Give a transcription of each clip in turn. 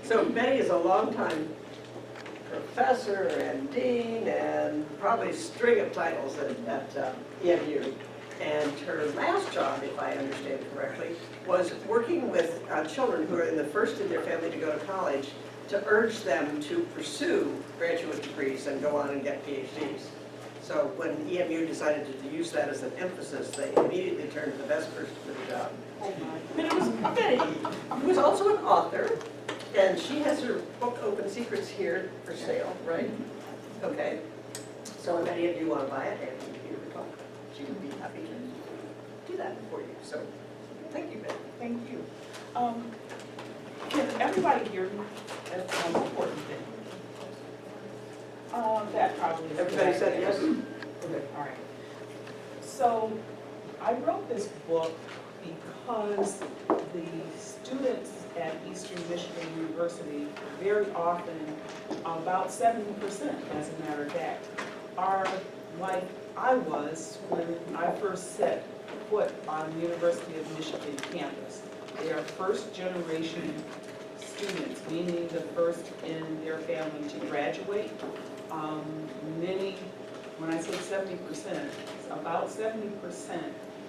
So Betty is a longtime professor and dean and probably a string of titles at EMU. And her last job, if I understand it correctly, was working with children who are in the first in their family to go to college to urge them to pursue graduate degrees and go on and get PhDs. So when EMU decided to use that as an emphasis, they immediately turned to the best person for the job. Oh my. And it was Betty, who is also an author, and she has her book Open Secrets here for sale, right? Okay. So if any of you want to buy it and hear her talk, she would be happy to do that for you. So thank you, Betty. Thank you. Can everybody hear me? That's the most important thing. That probably is. Everybody said yes? Okay, all right. So I wrote this book because the students at Eastern Michigan University very often, about 70% as a matter of fact, are like I was when I first set foot on the University of Michigan campus. They are first generation students, meaning the first in their family to graduate. Many, when I say 70%, about 70%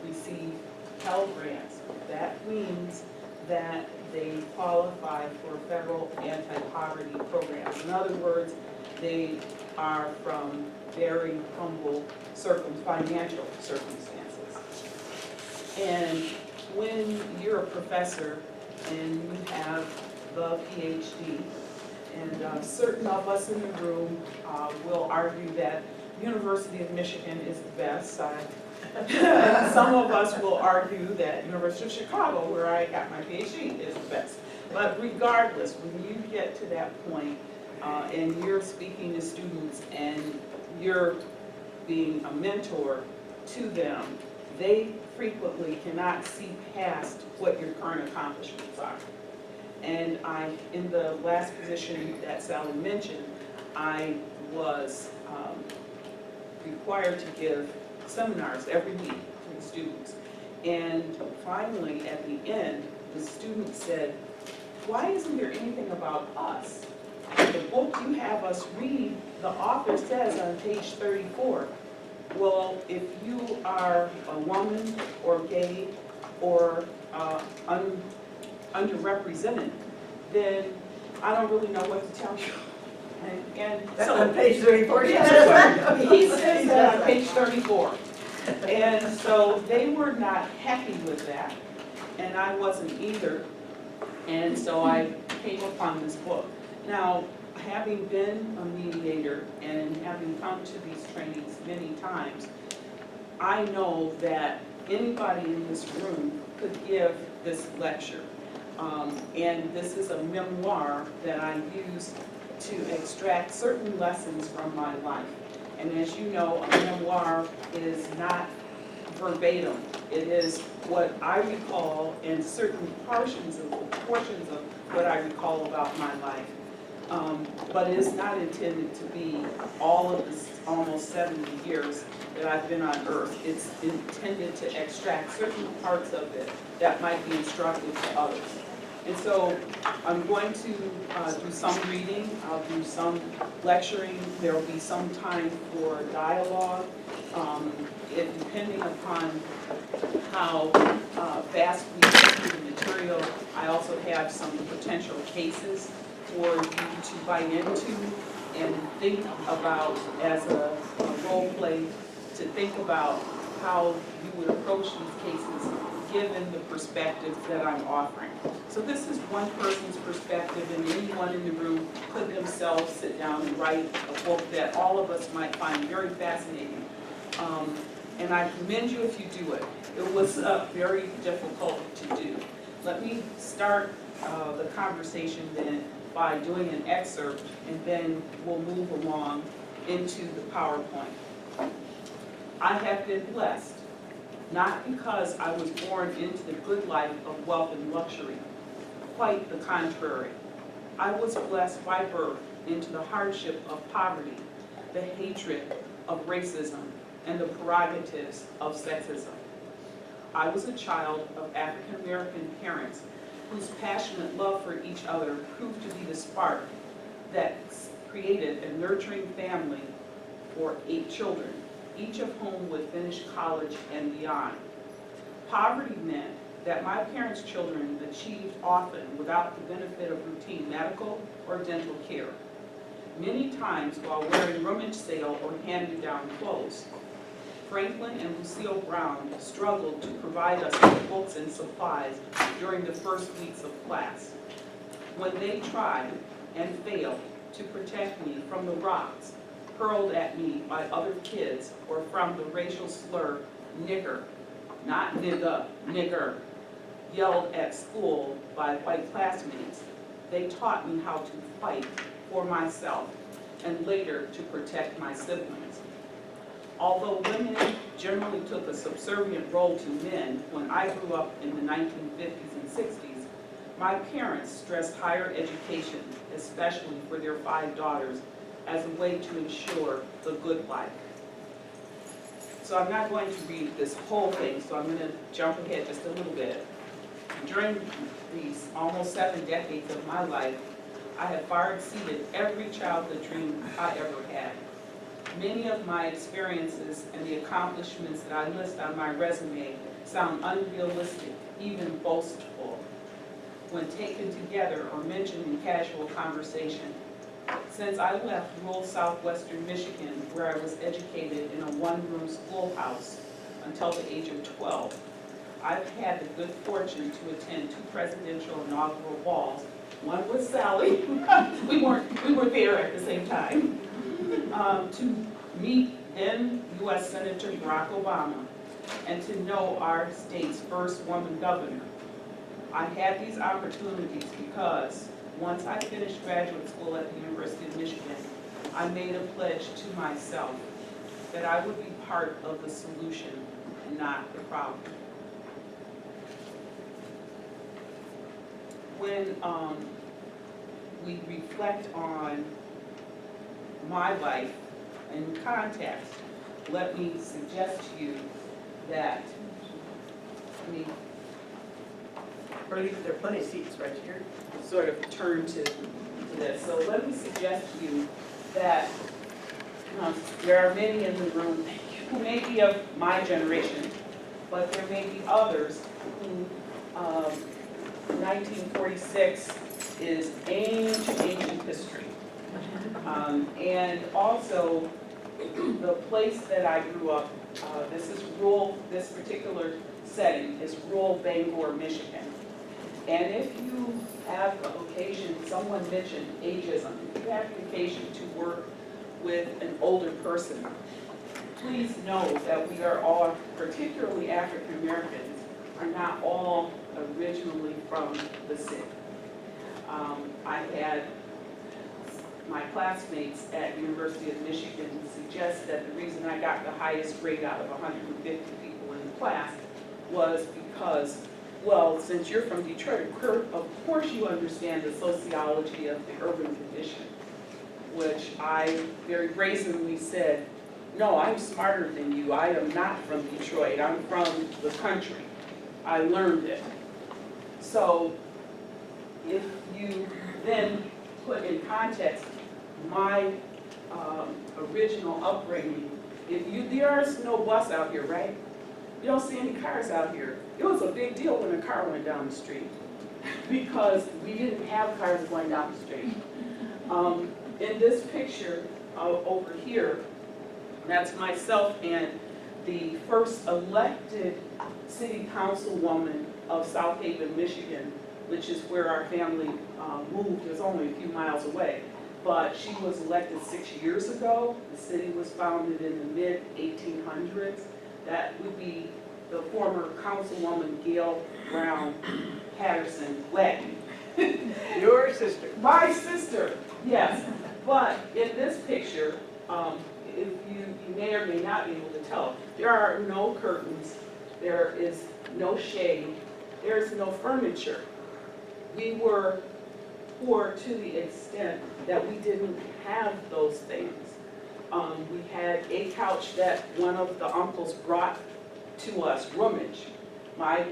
receive Pell Grants. That means that they qualify for federal anti-poverty programs. In other words, they are from very humble financial circumstances. And when you're a professor and you have the PhD, and certain of us in the room will argue that University of Michigan is the best. Some of us will argue that University of Chicago, where I got my PhD, is the best. But regardless, when you get to that point and you're speaking to students and you're being a mentor to them, they frequently cannot see past what your current accomplishments are. And in the last position that Sally mentioned, I was required to give seminars every week to the students. And finally, at the end, the student said, "Why isn't there anything about us? The book you have us read, the author says on page 34, well, if you are a woman or gay or underrepresented, then I don't really know what to tell you." And so on page 34, he says that on page 34. And so they were not happy with that, and I wasn't either. And so I came upon this book. Now, having been a mediator and having come to these trainings many times, I know that anybody in this room could give this lecture. And this is a memoir that I use to extract certain lessons from my life. And as you know, a memoir is not verbatim. It is what I recall and certain portions of what I recall about my life. But it is not intended to be all of this almost 70 years that I've been on Earth. It's intended to extract certain parts of it that might be instructive to others. And so I'm going to do some reading, I'll do some lecturing, there will be some time for dialogue. Depending upon how fast we get through the material, I also have some potential cases for you to bite into and think about as a role play, to think about how you would approach these cases given the perspective that I'm offering. So this is one person's perspective, and anyone in the room could themselves sit down and write a book that all of us might find very fascinating. And I commend you if you do it. It was very difficult to do. Let me start the conversation then by doing an excerpt, and then we'll move along into the PowerPoint. I have been blessed, not because I was born into the good life of wealth and luxury. Quite the contrary. I was blessed by birth into the hardship of poverty, the hatred of racism, and the prerogatives of sexism. I was a child of African American parents whose passionate love for each other proved to be the spark that created a nurturing family for 8 children, each of whom would finish college and beyond. Poverty meant that my parents' children achieved often without the benefit of routine medical or dental care. Many times while wearing rummage sale or hand-me-down clothes. Franklin and Lucille Brown struggled to provide us with books and supplies during the first weeks of class. When they tried and failed to protect me from the rocks hurled at me by other kids or from the racial slur nigger, not nigga, nigger, yelled at school by white classmates, they taught me how to fight for myself and later to protect my siblings. Although women generally took a subservient role to men when I grew up in the 1950s and 60s, my parents stressed higher education, especially for their 5 daughters, as a way to ensure the good life. So I'm not going to read this whole thing, so I'm going to jump ahead just a little bit. During these almost 7 decades of my life, I have far exceeded every childhood dream I ever had. Many of my experiences and the accomplishments that I list on my resume sound unrealistic, even boastful, when taken together or mentioned in casual conversation. Since I left rural southwestern Michigan, where I was educated in a one-room schoolhouse until the age of 12, I've had the good fortune to attend 2 presidential inaugural balls. One with Sally, we were there at the same time, to meet then U.S. Senator Barack Obama and to know our state's first woman governor. I had these opportunities because once I finished graduate school at the University of Michigan, I made a pledge to myself that I would be part of the solution and not the problem. When we reflect on my life in context, let me suggest to you that, There are plenty of seats right here. sort of turn to this. So let me suggest to you that there are many in the room who may be of my generation, but there may be others who 1946 is ancient history. And also, the place that I grew up, this particular setting is rural Bangor, Michigan. And if you have the occasion, someone mentioned ageism, if you have the occasion to work with an older person, please know that we are all, particularly African Americans, are not all originally from the city. I had my classmates at University of Michigan suggest that the reason I got the highest grade out of 150 people in the class was because, well, since you're from Detroit, of course you understand the sociology of the urban condition, which I very brazenly said, no, I'm smarter than you. I am not from Detroit. I'm from the country. I learned it. So if you then put in context my original upbringing, there's no bus out here, right? You don't see any cars out here. It was a big deal when a car went down the street because we didn't have cars going down the street. In this picture over here, that's myself and the first elected city councilwoman of South Haven, Michigan, which is where our family moved. It was only a few miles away. But she was elected 6 years ago. The city was founded in the mid-1800s. That would be the former councilwoman Gail Brown Patterson Gladney. Your sister. My sister, yes. But in this picture, if you may or may not be able to tell, there are no curtains, there is no shade, there is no furniture. We were poor to the extent that we didn't have those things. We had a couch that one of the uncles brought to us, rummage, My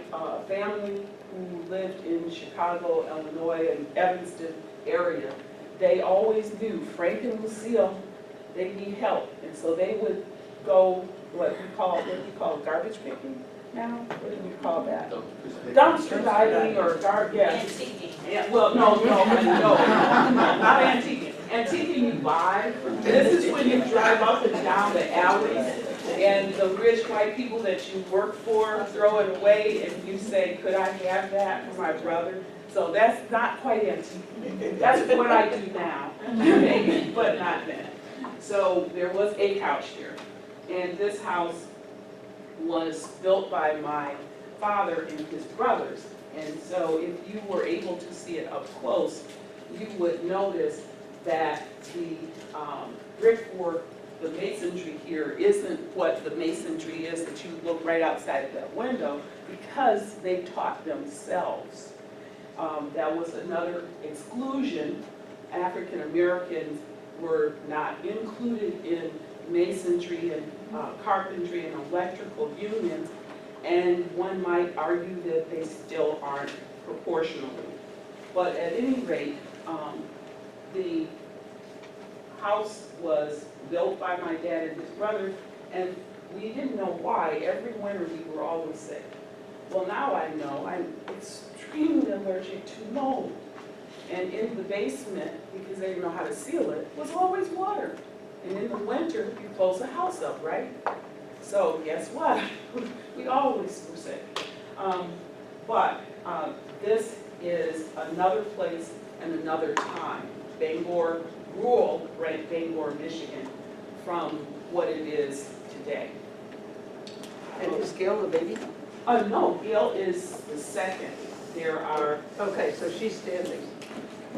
family who lived in Chicago, Illinois, and Evanston area, they always knew Frank and Lucille, they need help. And so they would go, what do you call garbage picking now? What do you call that? Dumpster diving or Antiquing. Yeah, well, no, not antiquing. Antiquing you buy. This is when you drive up and down the alleys and the rich white people that you work for throw it away and you say, could I have that for my brother? So that's not quite antiquing. That's what I do now, maybe, but not then. So there was a couch here. And this house was built by my father and his brothers. And so if you were able to see it up close, you would notice that the brickwork, the masonry here isn't what the masonry is that you look right outside of that window, because they taught themselves. That was another exclusion. African Americans were not included in masonry and carpentry and electrical unions, and one might argue that they still aren't proportionally. But at any rate, the house was built by my dad and his brother, and we didn't know why. Every winter we were always sick. Well, now I know I'm extremely allergic to mold. And in the basement, because they didn't know how to seal it, was always water. And in the winter, you close the house up, right? So guess what? We always were sick. But this is another place and another time. Bangor, rural Bangor, Michigan, from what it is today. And is Gail the baby? No, Gail is the second. There are, Okay, so she's standing.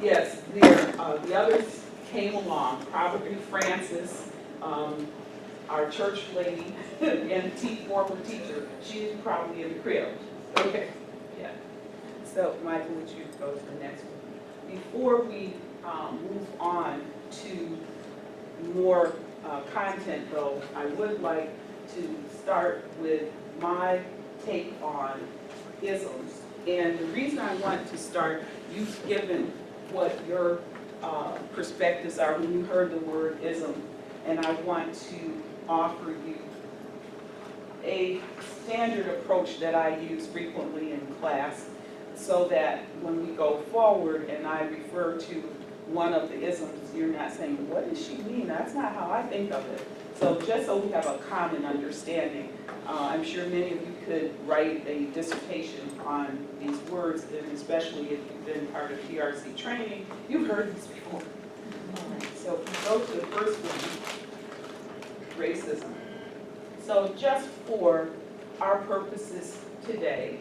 yes, the others came along, probably Frances, our church lady, and former teacher. She's probably in the crib. Okay. Yeah. So, Michael, would you go to the next one? Before we move on to more content, though, I would like to start with my take on isms. And the reason I want to start, you've given what your perspectives are when you heard the word ism, and I want to offer you a standard approach that I use frequently in class, so that when we go forward and I refer to one of the isms, you're not saying, what does she mean? That's not how I think of it. So just so we have a common understanding, I'm sure many of you could write a dissertation on these words, and especially if you've been part of PRC training, you've heard this before. So if we go to the first one, racism. So just for our purposes today,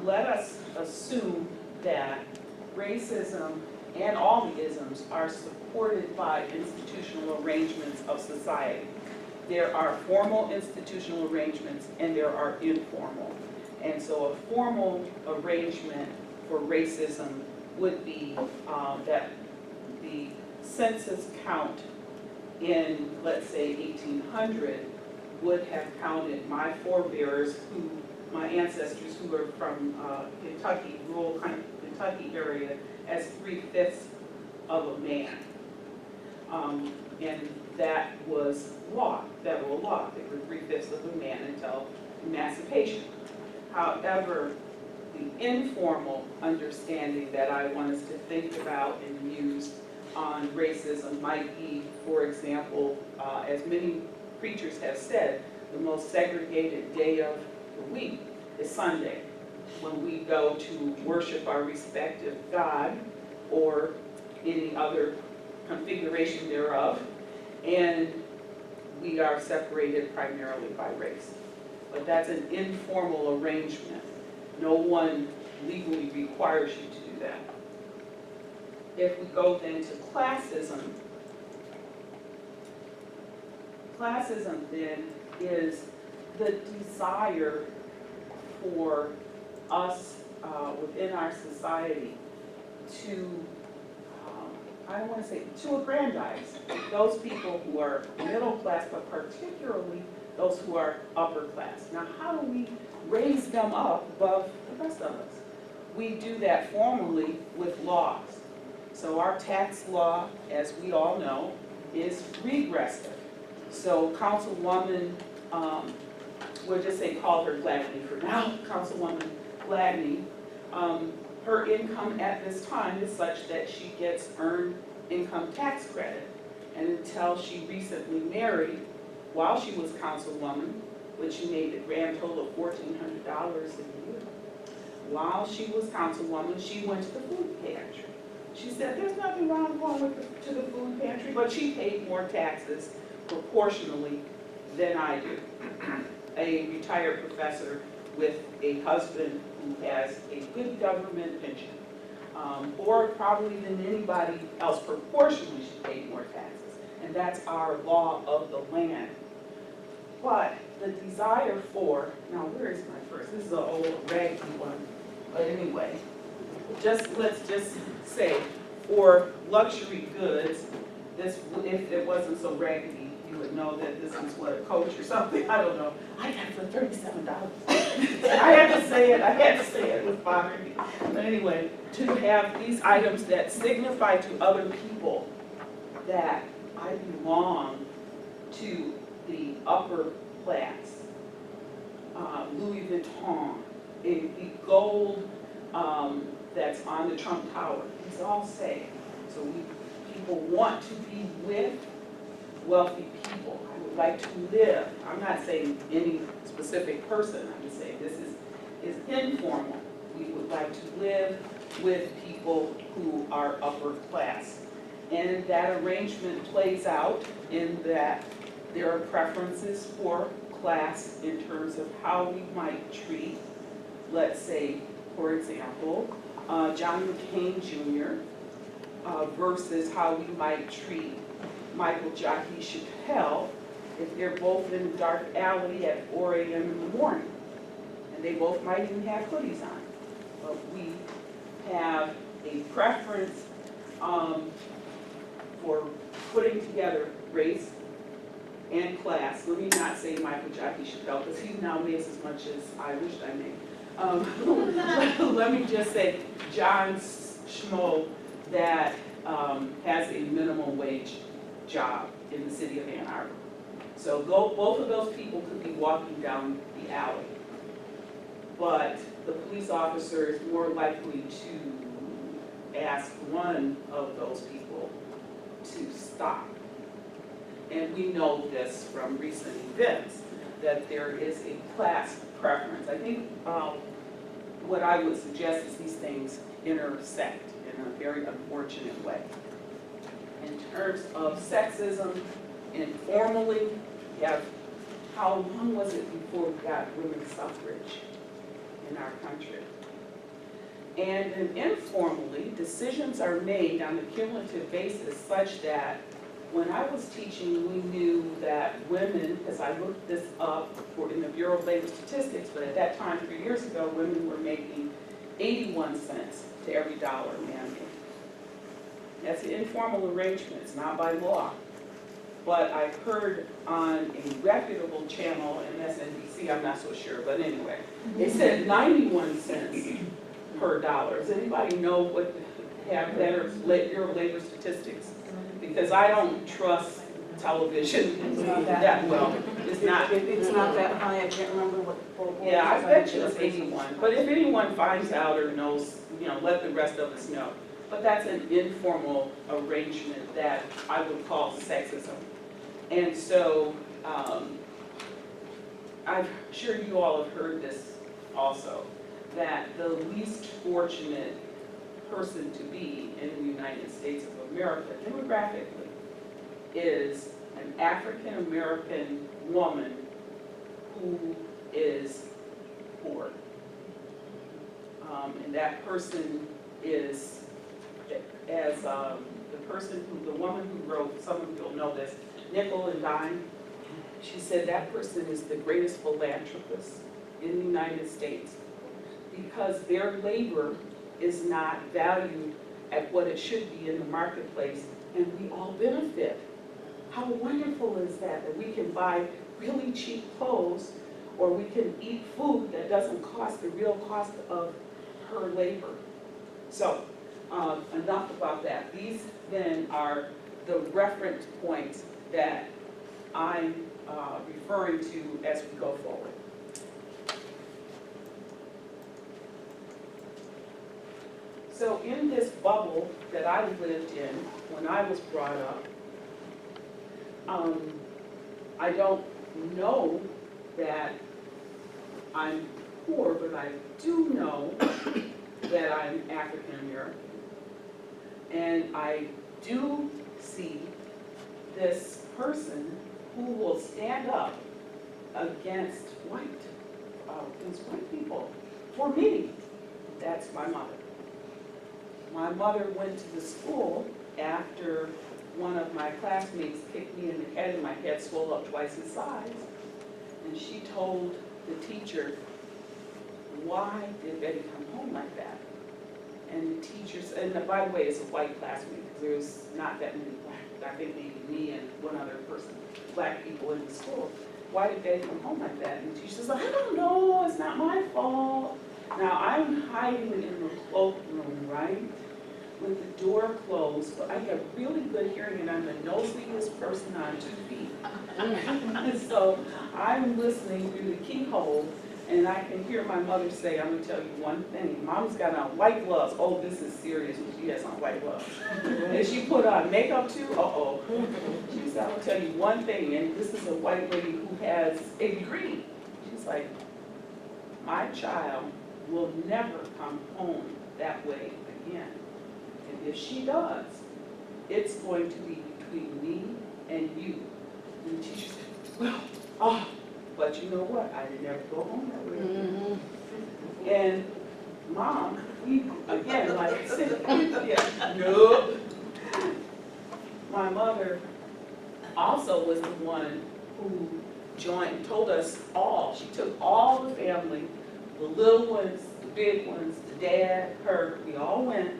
let us assume that racism and all the isms are supported by institutional arrangements of society. There are formal institutional arrangements and there are informal. And so a formal arrangement for racism would be that the census count in, let's say, 1800 would have counted my forebears, my ancestors who are from Kentucky, rural Kentucky area, as 3/5 of a man. And that was law, federal law. They were 3/5 of a man until emancipation. However, the informal understanding that I want us to think about and use on racism might be, for example, as many preachers have said, the most segregated day of the week is Sunday, when we go to worship our respective God or any other configuration thereof, and we are separated primarily by race. But that's an informal arrangement. No one legally requires you to do that. If we go then to classism, classism then is the desire for us within our society to, I don't want to say to aggrandize those people who are middle class, but particularly those who are upper class. Now, how do we raise them up above the rest of us. We do that formally with laws. So our tax law, as we all know, is regressive. So Councilwoman, we'll just say call her Gladney for now, Councilwoman Gladney, her income at this time is such that she gets earned income tax credit. And until she recently married, while she was councilwoman, which she made a grand total of $1,400 a year. While she was councilwoman, she went to the food pantry. She said, there's nothing wrong going to the food pantry, but she paid more taxes proportionally than I do. A retired professor with a husband who has a good government pension, or probably than anybody else proportionally she paid more taxes. And that's our law of the land. But the desire for, now where is my first? This is an old raggedy one. But anyway, let's just say for luxury goods, this, if it wasn't so raggedy, you would know that this is what a coach or something, I don't know. I got it for $37. I had to say it was bothering me. But anyway, to have these items that signify to other people that I belong to the upper class, Louis Vuitton, the gold that's on the Trump Tower, it's all safe. So people want to be with wealthy people. I would like to live. I'm not saying any specific person. I'm just saying this is informal. We would like to live with people who are upper class. And that arrangement plays out in that there are preferences for class in terms of how we might treat, let's say, for example, John McCain Jr. Versus how we might treat Michael Jackie Chappell if they're both in a dark alley at 4 a.m. in the morning. And they both might even have hoodies on. But we have a preference for putting together race and class. Let me not say Michael Jackie Chappell, because he now makes as much as I wished I made. Let me just say John Schmo that has a minimum wage job in the city of Ann Arbor. So both of those people could be walking down the alley. But the police officer is more likely to ask one of those people to stop. And we know this from recent events, that there is a class preference. I think what I would suggest is these things intersect in a very unfortunate way. In terms of sexism, informally, we have, how long was it before we got women's suffrage in our country? And then informally, decisions are made on a cumulative basis such that when I was teaching, we knew that women, because I looked this up in the Bureau of Labor Statistics, but at that time, 3 years ago, women were making 81 cents to every dollar a man made. That's an informal arrangement, it's not by law. But I heard on a reputable channel, MSNBC, I'm not so sure, but anyway, they said 91 cents per dollar. Does anybody know what have better Bureau of Labor Statistics? Because I don't trust television that well. It's not that high, I can't remember what. Yeah, I bet you it's 81. But if anyone finds out or knows, let the rest of us know. But that's an informal arrangement that I would call sexism. And so, I'm sure you all have heard this also, that the least fortunate person to be in the United States of America, demographically, is an African-American woman who is poor. And that person is, as the woman who wrote, some of you will know this, Nickel and Dime, she said that person is the greatest philanthropist in the United States because their labor is not valued at what it should be in the marketplace, and we all benefit. How wonderful is that we can buy really cheap clothes or we can eat food that doesn't cost the real cost of her labor. So, enough about that. These then are the reference points that I'm referring to as we go forward. So in this bubble that I lived in when I was brought up, I don't know that I'm poor, but I do know that I'm African American. And I do see this person who will stand up against white people. For me, that's my mother. My mother went to the school after one of my classmates kicked me in the head and my head swelled up twice the size. And she told the teacher, "Why did Betty come home like that?" And the teacher said, and by the way, it's a white classmate, because there's not that many black, I think maybe me and one other person, black people in the school. "Why did Betty come home like that?" And the teacher says, "I don't know, it's not my fault." Now, I'm hiding in the cloakroom, right? With the door closed, but I have really good hearing and I'm the nosiest person on 2 feet. And so I'm listening through the keyhole and I can hear my mother say, "I'm gonna tell you one thing. Mom's got on white gloves." Oh, this is serious when she has on white gloves. And she put on makeup too, uh-oh. She said, "I'm gonna tell you one thing," and this is a white lady who has a degree. She's like, "My child will never come home that way again. And if she does, it's going to be between me and you." And the teacher said, "Well, oh, but you know what? I did never go home that way." Mm-hmm. And Mom, again, like I said, yeah, no. My mother also was the one who told us all, she took all the family, the little ones, the big ones, the dad, her, we all went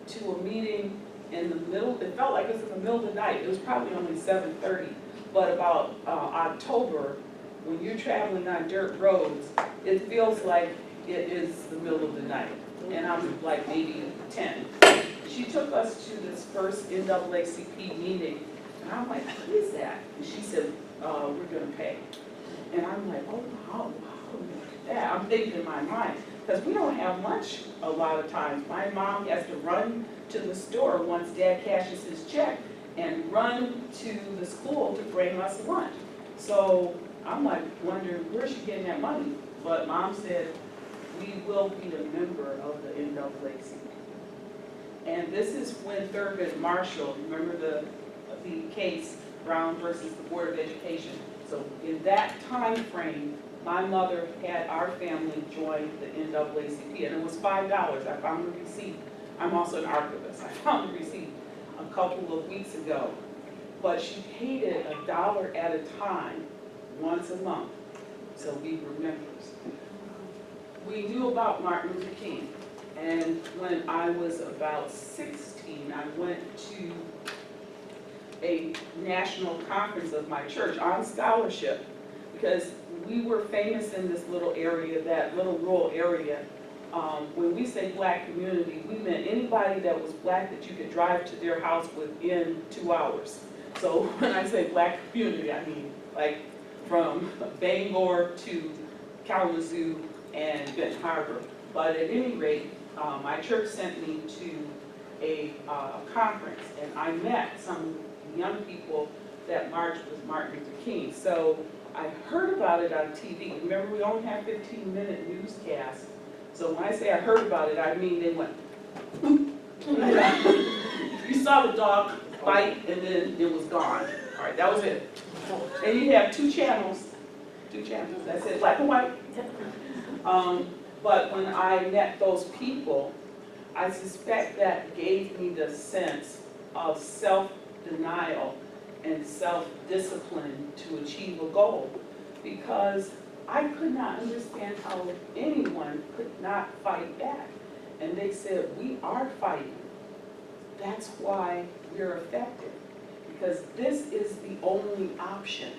to a meeting in the middle, it felt like it was in the middle of the night, it was probably only 7:30, but about October, when you're traveling on dirt roads, it feels like it is the middle of the night, and I'm like maybe 10. She took us to this first NAACP meeting, and I'm like, "What is that?" And she said, "We're gonna pay." And I'm like, "Oh, wow, look at that." I'm thinking in my mind, because we don't have lunch a lot of times. My mom has to run to the store once Dad cashes his check and run to the school to bring us lunch. So I'm like wondering, where's she getting that money? But Mom said, "We will be a member of the NAACP." And this is when Thurgood Marshall, remember the case, Brown versus the Board of Education. So in that time frame, my mother had our family join the NAACP, and it was $5. I found the receipt. I'm also an archivist. I found the receipt a couple of weeks ago. But she paid it $1 at a time, once a month. So we were members. We knew about Martin Luther King. And when I was about 16, I went to a national conference of my church on scholarship, because we were famous in this little area, that little rural area. When we say black community, we meant anybody that was black that you could drive to their house within 2 hours. So when I say black community, I mean like from Bangor to Kalamazoo and Benton Harbor. But at any rate, my church sent me to a conference, and I met some young people that marched with Martin Luther King. So I heard about it on TV. Remember, we only have 15-minute newscasts. So when I say I heard about it, I mean they went, you saw the dog bite and then it was gone. All right, that was it. And you have two channels, that's it, black and white. But when I met those people, I suspect that gave me the sense of self-denial and self-discipline to achieve a goal, because I could not understand how anyone could not fight back. And they said, "We are fighting. That's why we're affected, because this is the only option.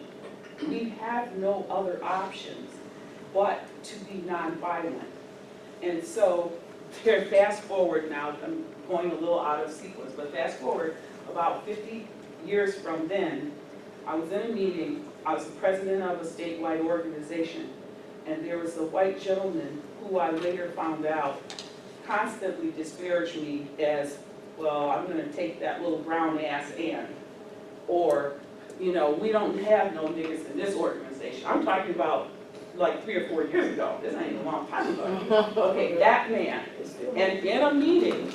We have no other options." but to be nonviolent. And so, here, fast forward now, I'm going a little out of sequence, but fast forward about 50 years from then, I was in a meeting, I was the president of a statewide organization, and there was a white gentleman who I later found out constantly disparaged me as, well, I'm gonna take that little brown ass Ann, or, you know, we don't have no niggas in this organization. I'm talking about like 3 or 4 years ago, this ain't a long time ago. Okay, that man, and in a meeting,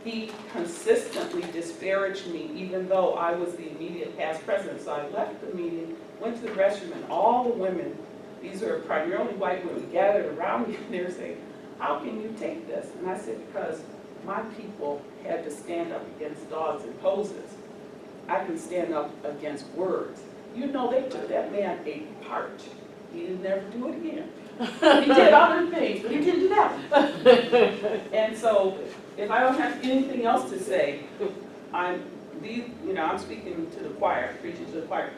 he consistently disparaged me even though I was the immediate past president. So I left the meeting, went to the restroom, and all the women, these are primarily white women, gathered around me and they were saying, how can you take this? And I said, because my people had to stand up against dogs and poses. I can stand up against words. You know, they took that man apart. He didn't never do it again. He did other things, but he didn't do that one. And so, if I don't have anything else to say, I'm speaking to the choir, preaching to the choir.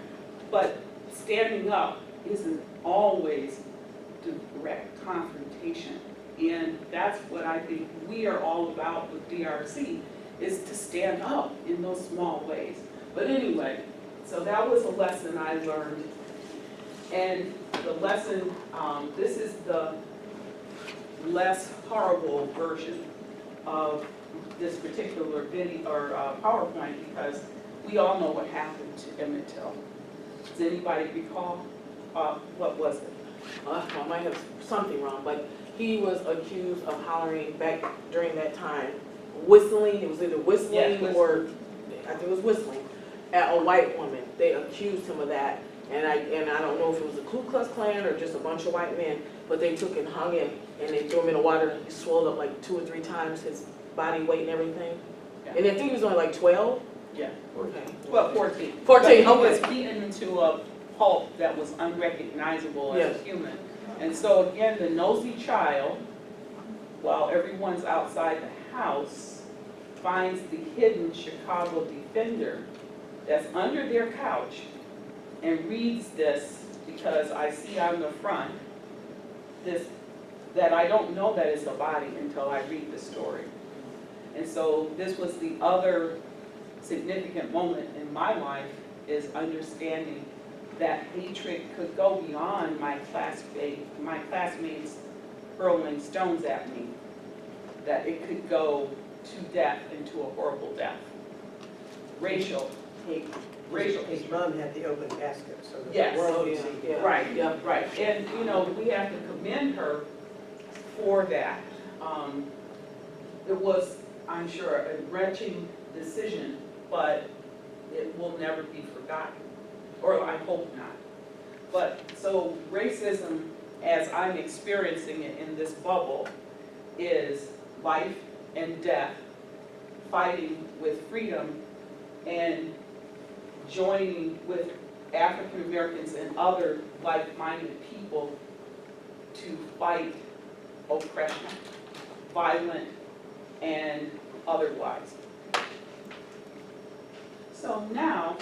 But standing up isn't always direct confrontation. And that's what I think we are all about with DRC, is to stand up in those small ways. But anyway, so that was a lesson I learned. And the lesson, this is the less horrible version of this particular video or PowerPoint, because we all know what happened to Emmett Till. Does anybody recall? What was it? I might have something wrong, but he was accused of hollering back during that time, whistling. It was either whistling or I think it was whistling at a white woman. They accused him of that, and I don't know if it was the Ku Klux Klan or just a bunch of white men, but they took and hung him and they threw him in the water. He swelled up like 2 or 3 times his body weight and everything. Yeah. And I think he was only like 12. Yeah. Okay. Well, 14. 14. But he Okay. was beaten into a pulp that was unrecognizable as a human. And so again, the nosy child, while everyone's outside the house, finds the hidden Chicago Defender that's under their couch and reads this, because I see on the front this, that I don't know that it's a body until I read the story. And so this was the other significant moment in my life, is understanding that hatred could go beyond my classmates hurling stones at me, that it could go to death, and to a horrible death. Racial hate. Racial His hate. mom had the open casket, so that Yes. the world could Yeah, see. yeah. Right, Yeah. right. And, you know, we have to commend her for that. It was, I'm sure, a wrenching decision, but it will never be forgotten, or I hope not. But, so racism, as I'm experiencing it in this bubble, is life and death, fighting with freedom, and joining with African Americans and other like-minded people to fight oppression, violent and otherwise. So now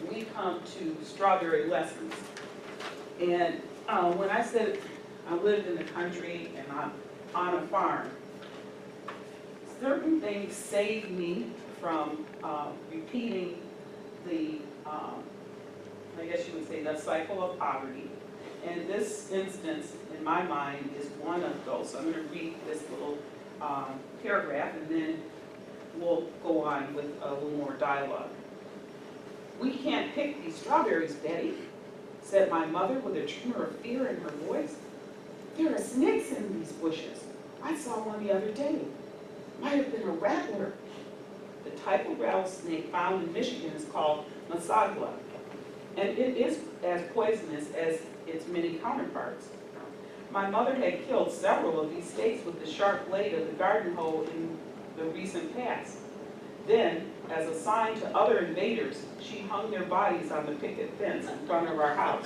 we come to strawberry lessons. And when I said I lived in the country and I'm on a farm, certain things saved me from repeating the, I guess you would say, the cycle of poverty. And this instance, in my mind, is one of those. So I'm going to read this little paragraph, and then we'll go on with a little more dialogue. "We can't pick these strawberries, Betty," said my mother with a tremor of fear in her voice. "There are snakes in these bushes. I saw one the other day. Might have been a rattler." The type of rattlesnake found in Michigan is called masagua, and it is as poisonous as its many counterparts. My mother had killed several of these snakes with the sharp blade of the garden hoe in the recent past. Then, as a sign to other invaders, she hung their bodies on the picket fence in front of our house.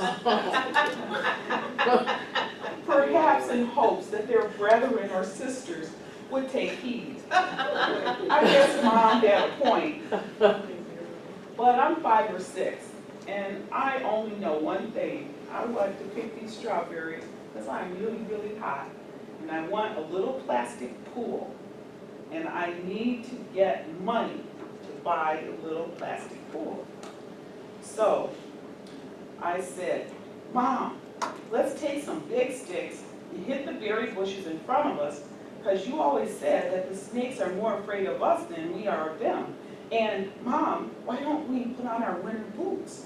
Perhaps in hopes that their brethren or sisters would take heed. I guess Mom had a point. But I'm 5 or 6, and I only know one thing. I like to pick these strawberries because I'm really, really hot, and I want a little plastic pool, and I need to get money to buy a little plastic pool. So I said, Mom, let's take some big sticks and hit the berry bushes in front of us, because you always said that the snakes are more afraid of us than we are of them. And Mom, why don't we put on our winter boots?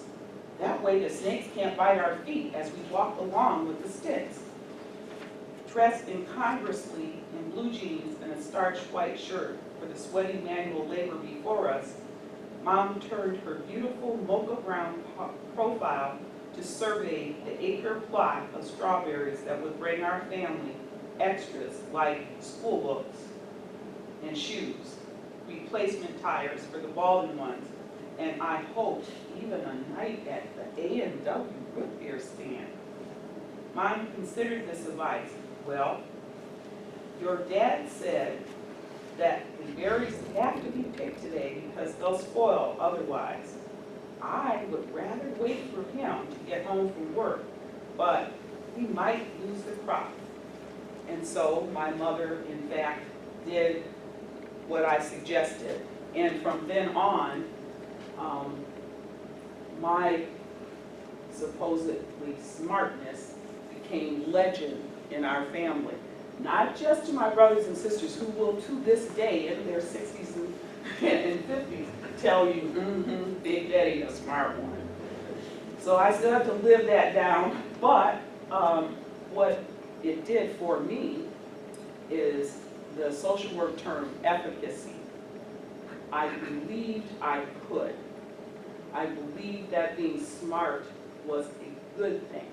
That way the snakes can't bite our feet as we walk along with the sticks. Dressed incongruously in blue jeans and a starched white shirt for the sweaty manual labor before us, Mom turned her beautiful mocha brown profile to survey the acre plot of strawberries that would bring our family extras like school books and shoes, replacement tires for the balding ones, and I hoped even a night at the A&W root beer stand. Mom considered this advice. Well, your dad said that the berries have to be picked today because they'll spoil otherwise. I would rather wait for him to get home from work, but we might lose the crop. And so my mother, in fact, did what I suggested. And from then on, my supposedly smartness became legend in our family. Not just to my brothers and sisters who will to this day in their 60s and 50s tell you, Big Daddy, a smart one. So I still have to live that down, but what it did for me is the social work term efficacy. I believed I could. I believed that being smart was a good thing.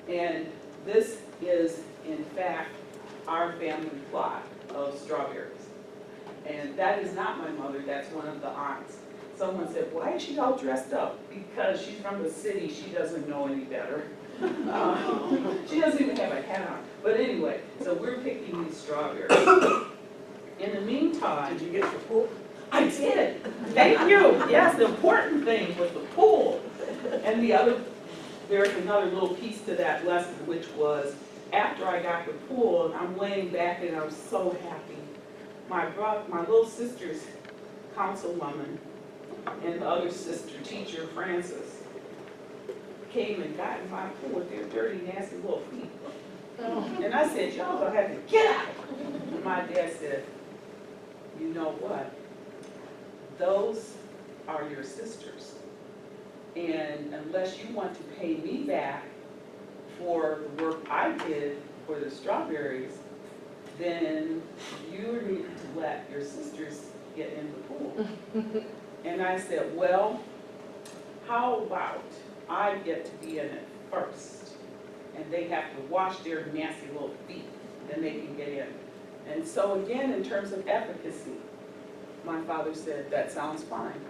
And this is, in fact, our family plot of strawberries. And that is not my mother, that's one of the aunts. Someone said, why is she all dressed up? Because she's from the city, she doesn't know any better. She doesn't even have a hat on. But anyway, so we're picking these strawberries. In the meantime. Did you get your pool? I did. Thank you. Yes, the important thing was the pool. And there's another little piece to that lesson, which was after I got the pool, and I'm laying back and I'm so happy. My little sister's councilwoman and the other sister, teacher, Frances, came and got in my pool with their dirty, nasty little feet. And I said, y'all gonna have to get out. And my dad said, you know what? Those are your sisters. And unless you want to pay me back for the work I did for the strawberries, then you need to let your sisters get in the pool. And I said, well, how about I get to be in it first? And they have to wash their nasty little feet, then they can get in. And so again, in terms of efficacy, my father said, that sounds fine.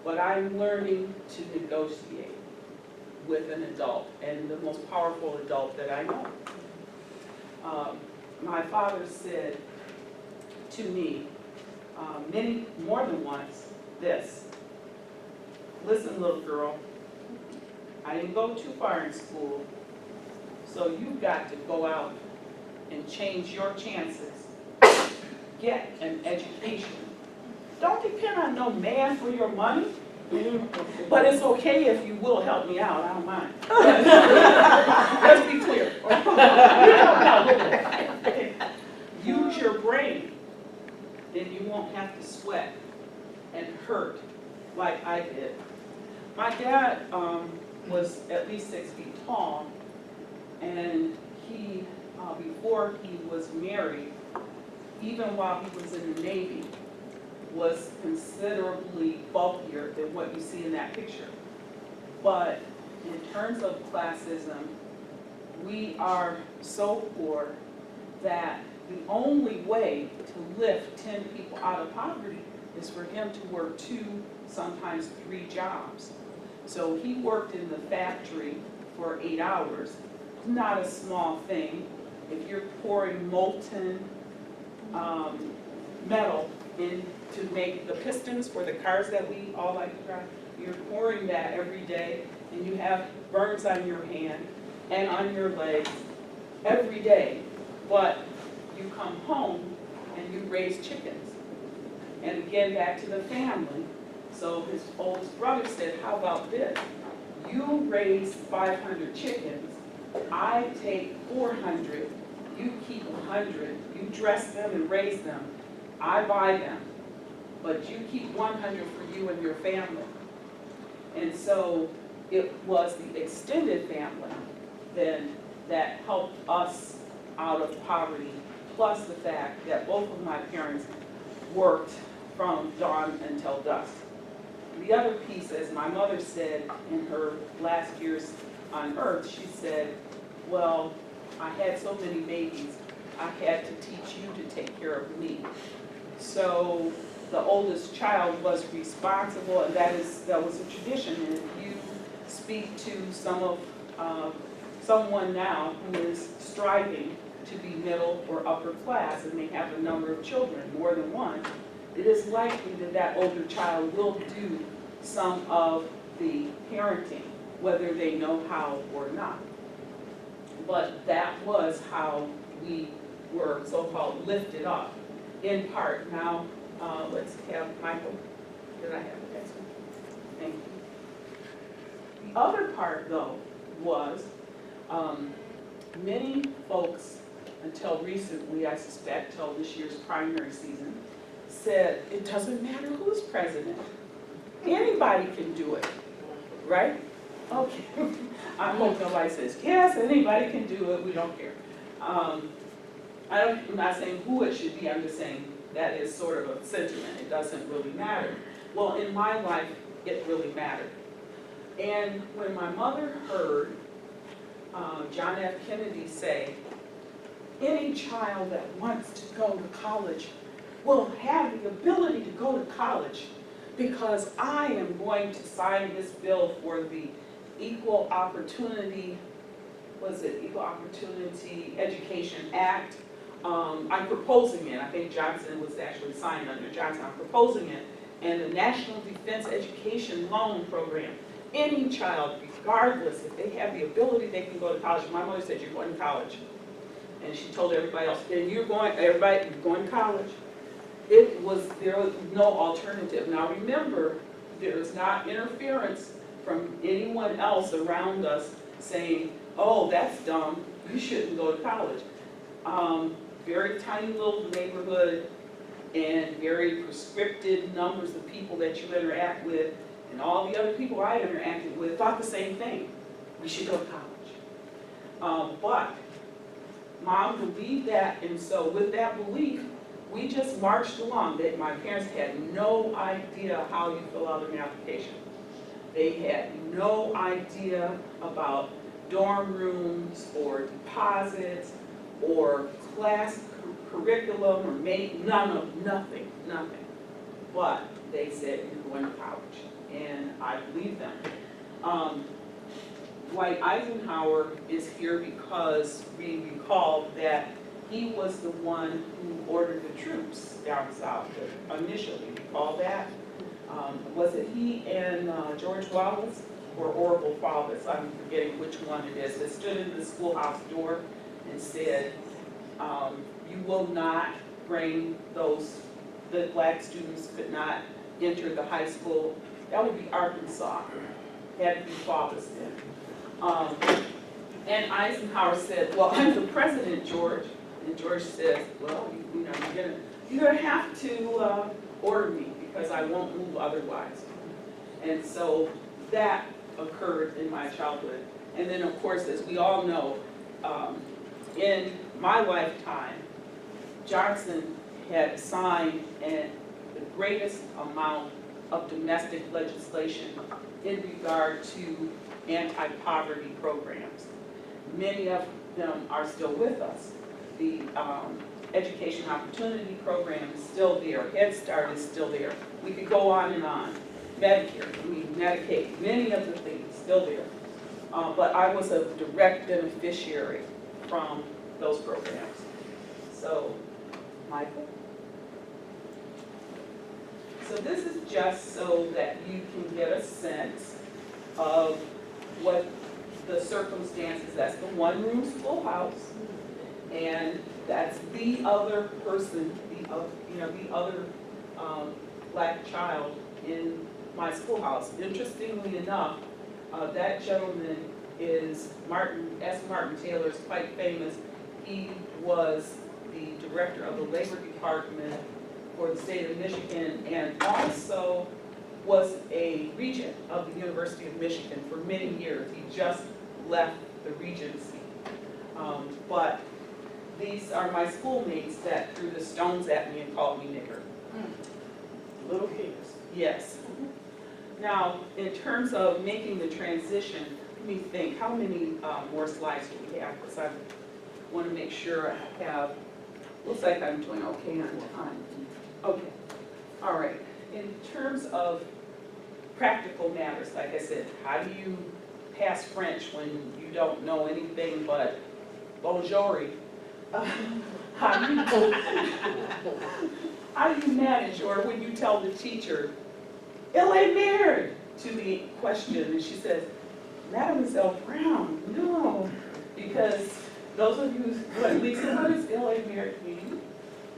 But I'm learning to negotiate with an adult, and the most powerful adult that I know. My father said to me, more than once, this: listen, little girl, I didn't go too far in school, so you've got to go out and change your chances. Get an education. Don't depend on no man for your money, but it's okay if you will help me out, I don't mind. Let's be clear. Use your brain, then you won't have to sweat and hurt like I did. My dad was at least 6 feet tall, and he, before he was married, even while he was in the Navy, was considerably bulkier than what you see in that picture. But in terms of classism, we are so poor that the only way to lift 10 people out of poverty is for him to work 2, sometimes 3 jobs. So he worked in the factory for 8 hours. Not a small thing. If you're pouring molten metal in to make the pistons for the cars that we all like to drive, you're pouring that every day, and you have burns on your hand, and on your legs every day, but you come home and you raise chickens. And again, back to the family. So his oldest brother said, how about this? You raise 500 chickens, I take 400, you keep 100, you dress them and raise them, I buy them, but you keep 100 for you and your family. And so it was the extended family then that helped us out of poverty, plus the fact that both of my parents worked from dawn until dusk. The other piece, as my mother said in her last years on earth, she said, well, I had so many babies, I had to teach you to take care of me. So the oldest child was responsible, and that was a tradition. And if you speak to someone now who is striving to be middle or upper class, and they have a number of children, more than one, it is likely that that older child will do some of the parenting, whether they know how or not. But that was how we were so-called lifted up, in part. Now, let's have Michael. Did I have the next one? Thank you. The other part, though, was many folks, until recently, I suspect, till this year's primary season, said it doesn't matter who's president. Anybody can do it, right? Okay. I hope nobody says, yes, anybody can do it, we don't care. I'm not saying who it should be, I'm just saying that is sort of a sentiment. It doesn't really matter. Well, in my life, it really mattered. And when my mother heard John F. Kennedy say, any child that wants to go to college will have the ability to go to college because I am going to sign this bill for the Equal Opportunity, Equal Opportunity Education Act. I'm proposing it. I think Johnson was actually signed under Johnson. I'm proposing it. And the National Defense Education Loan Program. Any child, regardless, if they have the ability, they can go to college. My mother said, you're going to college. And she told everybody else, then you're going to college. There was no alternative. Now remember, there's not interference from anyone else around us saying, oh, that's dumb, you shouldn't go to college. Very tiny little neighborhood and very prescriptive numbers of people that you interact with, and all the other people I interacted with thought the same thing. We should go to college. But Mom believed that, and so with that belief, we just marched along. That my parents had no idea how you fill out an application. They had no idea about dorm rooms or deposits or class curriculum or nothing. But they said, you're going to college, and I believe them. Dwight Eisenhower is here because we recall that he was the one who ordered the troops down south initially. Recall that? Was it he and George Wallace or Orville Faubus? I'm forgetting which one it is. That stood in the schoolhouse door and said, you will not bring the black students could not enter the high school. That would be Arkansas. Had to be Faubus then. And Eisenhower said, well, I'm the president, George. And George says, well, you're gonna have to order me because I won't move otherwise. And so that occurred in my childhood. And then, of course, as we all know, in my lifetime, Johnson had signed the greatest amount of domestic legislation in regard to anti-poverty programs. Many of them are still with us. The Education Opportunity Program is still there. Head Start is still there. We could go on and on. Medicare, Medicaid, many of the things still there. But I was a direct beneficiary from those programs. So, Michael? So this is just so that you can get a sense of what the circumstances, that's the one-room schoolhouse, and that's the other person, the other black child in my schoolhouse. Interestingly enough, that gentleman is Martin Taylor, is quite famous. He was the director of the Labor Department for the state of Michigan, and also was a regent of the University of Michigan for many years. He just left the regency. But these are my schoolmates that threw the stones at me and called me nigger. Little kids. Yes. Now, in terms of making the transition, let me think, how many more slides do we have? Because I want to make sure I have, looks like I'm doing okay on time. Okay, all right. In terms of practical matters, like I said, how do you pass French when you don't know anything but bonjour? How do you manage, or when you tell the teacher, "Elle est married," to the question, and she says, "Mademoiselle Brown, no," because those of you, Lisa, what does "Elle est married" mean?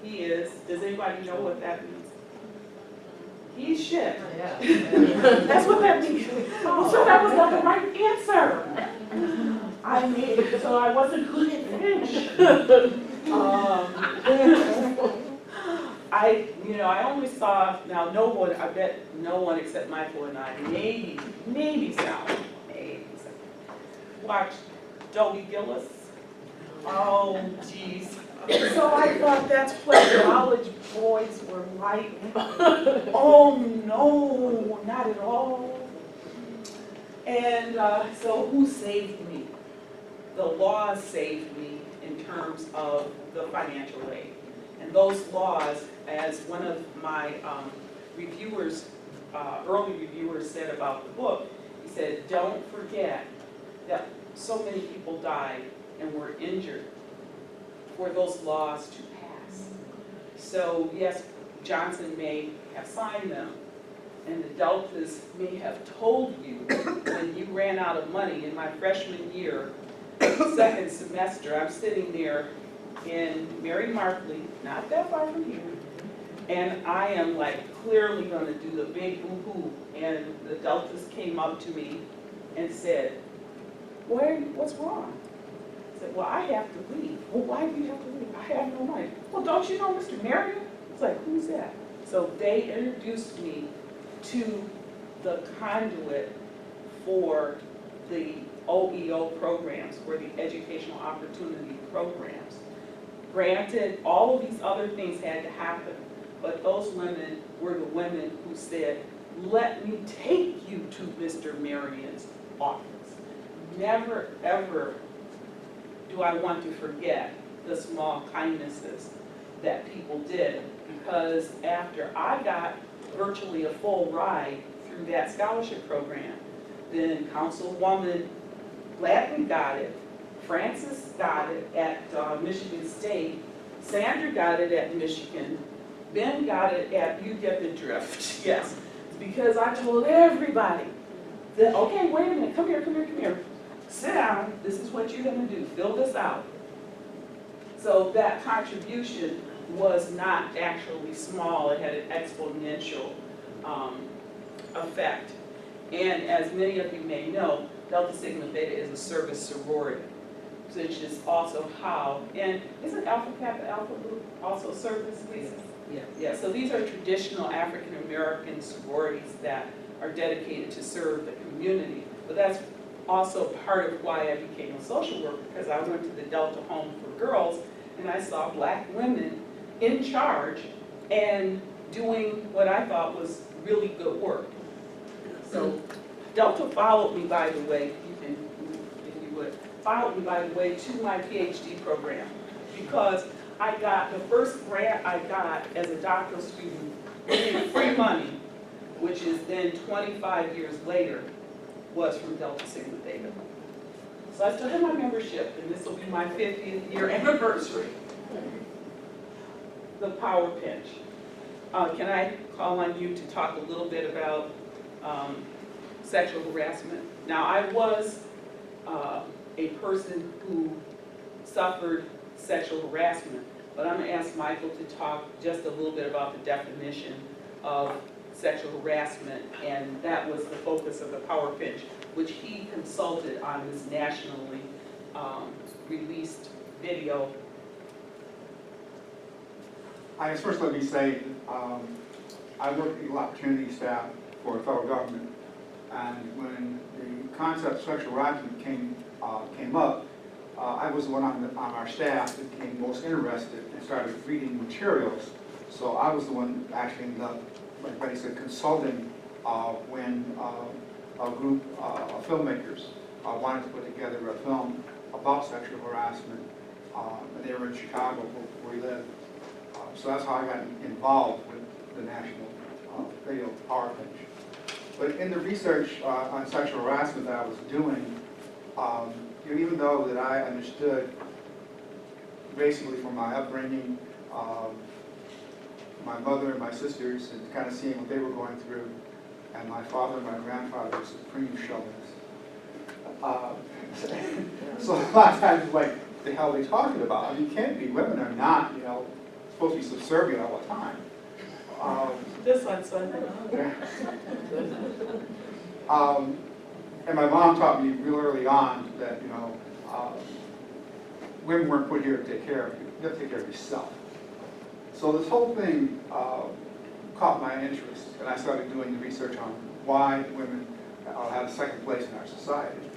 He is, does anybody know what that means? He's shit. Yeah. That's what that means. So that was not the right answer. I mean, so I wasn't good at French. I only saw, now no one, I bet no one except Michael and I, maybe Sal, watched Dobie Gillis. Oh, geez. So I thought that's what college boys were like. Oh, no, not at all. And so who saved me? The laws saved me in terms of the financial aid. And those laws, as one of my reviewers, early reviewers said about the book, he said, don't forget that so many people died and were injured for those laws to pass. So yes, Johnson may have signed them, and the Deltas may have told you when you ran out of money. In my freshman year, second semester, I'm sitting there in Mary Markley, not that far from here, and I am like clearly going to do the big boo-hoo, and the Deltas came up to me and said, what's wrong? I said, well, I have to leave. Well, why do you have to leave? I have no money. Well, don't you know Mr. Marion? It's like, who's that? So they introduced me to the conduit for the OEO programs, for the Educational Opportunity Programs. Granted, all of these other things had to happen, but those women were the women who said, let me take you to Mr. Marion's office. Never, ever do I want to forget the small kindnesses that people did, because after I got virtually a full ride through that scholarship program, then Councilwoman Gladly got it, Francis got it at Michigan State, Sandra got it at Michigan, Ben got it at, you get the drift, yes, because I told everybody that, okay, wait a minute, come here. Sit down, this is what you're gonna do, fill this out. So that contribution was not actually small, it had an exponential effect. And as many of you may know, Delta Sigma Theta is a service sorority, which is also how, and isn't Alpha Kappa Alpha Group also service, Lisa? Yeah. Yeah, so these are traditional African American sororities that are dedicated to serve the community. But that's also part of why I became a social worker, because I went to the Delta Home for Girls and I saw black women in charge and doing what I thought was really good work. So Delta followed me, by the way, you can, if you would, followed me, by the way, to my PhD program, because I got the first grant I got as a doctoral student with free money, which is then 25 years later, was from Delta Sigma Theta. So I still have my membership, and this will be my 50th year anniversary. The power pinch. Can I call on you to talk a little bit about sexual harassment? Now, I was a person who suffered sexual harassment. But I'm gonna ask Michael to talk just a little bit about the definition of sexual harassment, and that was the focus of the Power Pinch, which he consulted on this nationally released video. I guess first let me say, I work equal opportunity staff for the federal government, and when the concept of sexual harassment came up, I was the one on our staff that became most interested and started reading materials. So I was the one that actually ended up, like Betty said, consulting when a group of filmmakers wanted to put together a film about sexual harassment, and they were in Chicago where we live. So that's how I got involved with the National Video Power Pinch. But in the research on sexual harassment that I was doing, even though that I understood basically from my upbringing, my mother and my sisters, and kind of seeing what they were going through, and my father and my grandfather were supreme chauvinists. So a lot of times, like, the hell are they talking about? I mean, you can't be. Women are not, supposed to be subservient all the time. This one's fun. And my mom taught me real early on that, women weren't put here to take care of you. You have to take care of yourself. So this whole thing caught my interest, and I started doing the research on why women have a second place in our society.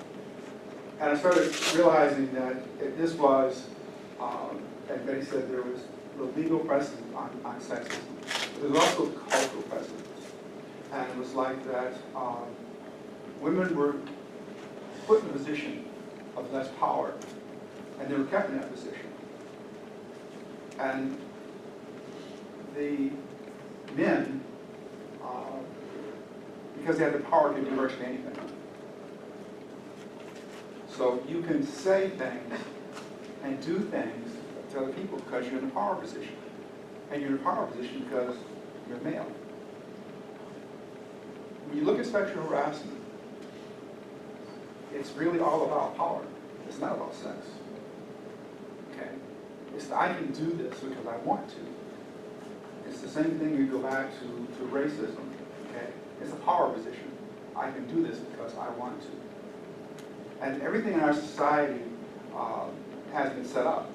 And I started realizing that this was, as Betty said, there was the legal precedent on sexism. But there was also cultural precedent. And it was like that women were put in a position of less power, and they were kept in that position. And the men, because they had the power to do virtually anything. So you can say things and do things to other people because you're in a power position. And you're in a power position because you're male. When you look at sexual harassment, it's really all about power. It's not about sex. Okay? It's I can do this because I want to. It's the same thing you go back to racism. Okay? It's a power position. I can do this because I want to. And everything in our society has been set up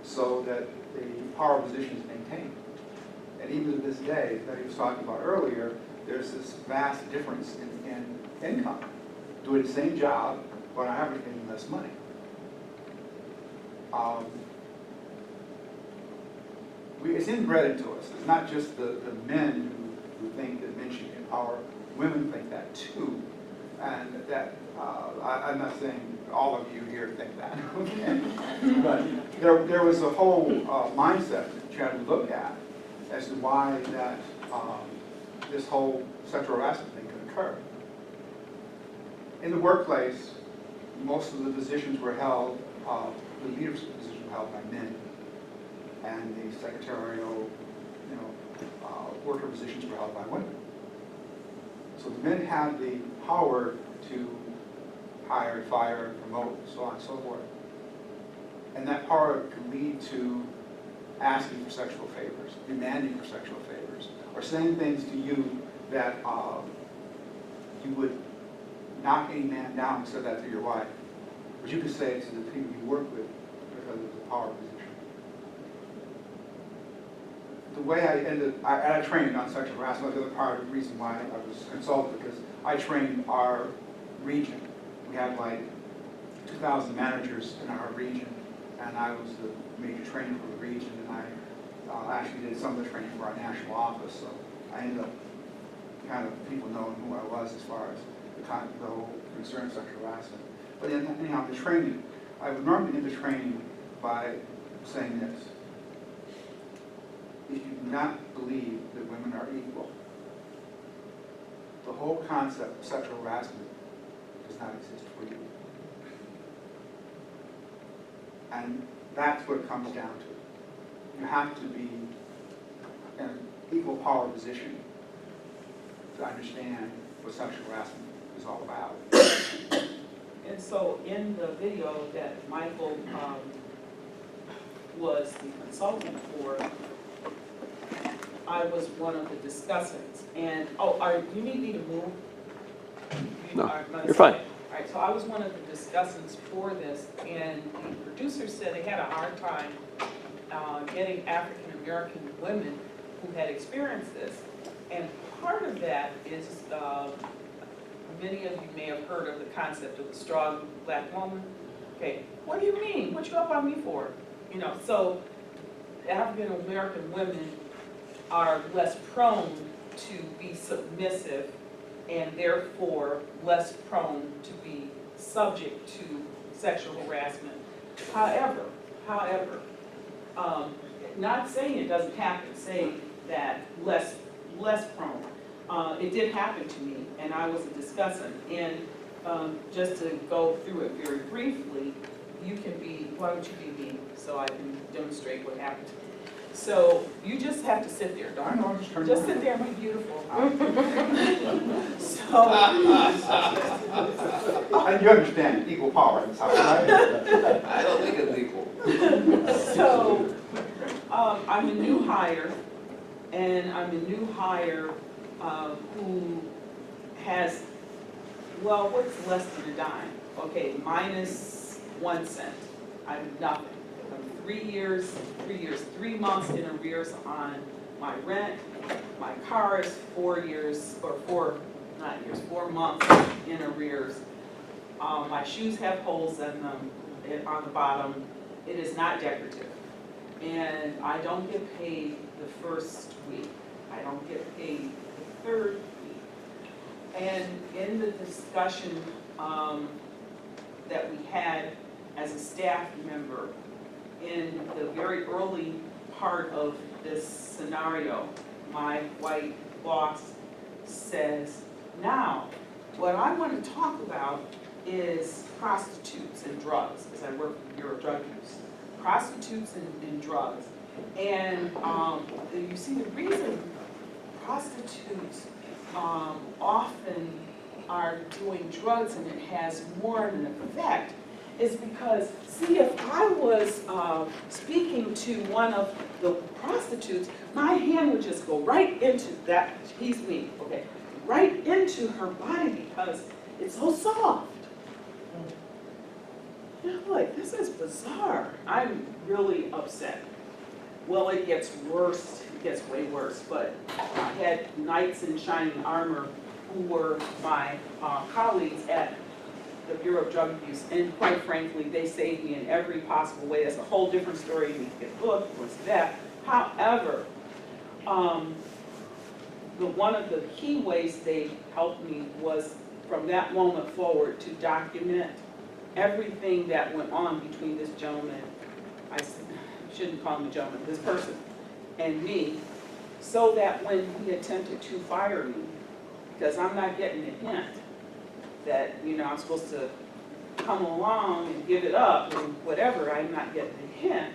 so that the power position is maintained. And even to this day, that he was talking about earlier, there's this vast difference in income. Doing the same job, but on average getting less money. It's inbred into us. It's not just the men who think that men should get power. Women think that too. And that, I'm not saying all of you here think that, okay? But there was a whole mindset that you had to look at as to why that this whole sexual harassment thing could occur. In the workplace, most of the positions were held, the leadership positions were held by men, and the secretarial, worker positions were held by women. So the men had the power to hire, fire, promote, so on and so forth. And that power could lead to asking for sexual favors, demanding for sexual favors, or saying things to you that you would knock any man down and said that to your wife. But you could say it to the people you work with because of the power position. The way I trained on sexual harassment, the other part of the reason why I was consulted, because I trained our region. We had like 2,000 managers in our region, and I was the major trainer for the region, and I actually did some of the training for our national office, so I ended up kind of people knowing who I was as far as the whole concern of sexual harassment. But anyhow, the training, I would normally end the training by saying this. If you do not believe that women are equal, the whole concept of sexual harassment does not exist for you. And that's what it comes down to. You have to be in an equal power position to understand what sexual harassment is all about. And so in the video that Michael was the consultant for, I was one of the discussants. And, you need me to move? No, Not you're fine. All right, so I was one of the discussants for this, and the producers said they had a hard time getting African-American women who had experienced this. And part of that is, many of you may have heard of the concept of the strong black woman. Okay, what do you mean? What you up on me for? You know, so African-American women are less prone to be submissive and therefore less prone to be subject to sexual harassment. However, not saying it doesn't happen, saying that less prone. It did happen to me, and I was a discussant. And just to go through it very briefly, you can be, why don't you be me, so I can demonstrate what happened to me. So you just have to sit there, I darn. know, I'm just turning Just around. sit there and be beautiful. And you understand equal power in this house, right? I don't think it's equal. So, I'm a new hire, and I'm a new hire who has, well, what's less than a dime? Okay, minus 1 cent. I'm nothing. I'm 3 months in arrears on my rent. My car is 4 months in arrears. My shoes have holes in them on the bottom. It is not decorative. And I don't get paid the first week. I don't get paid the third week. And in the discussion that we had as a staff member, in the very early part of this scenario, my white boss says, now, what I want to talk about is prostitutes and drugs, because I work for the Bureau of Drug Use. Prostitutes and drugs. And you see, the reason prostitutes often are doing drugs and it has more of an effect is because, see, if I was speaking to one of the prostitutes, my hand would just go right into that, he's me, okay, right into her body because it's so soft. And I'm like, this is bizarre. I'm really upset. Well, it gets worse, it gets way worse, but I had knights in shining armor who were my colleagues at the Bureau of Drug Abuse, and quite frankly, they saved me in every possible way. That's a whole different story. You get a book, what's that? However, one of the key ways they helped me was from that moment forward to document everything that went on between this gentleman, I shouldn't call him a gentleman, this person, and me, so that when he attempted to fire me, because I'm not getting a hint that, you know, I'm supposed to come along and give it up and whatever, I'm not getting a hint.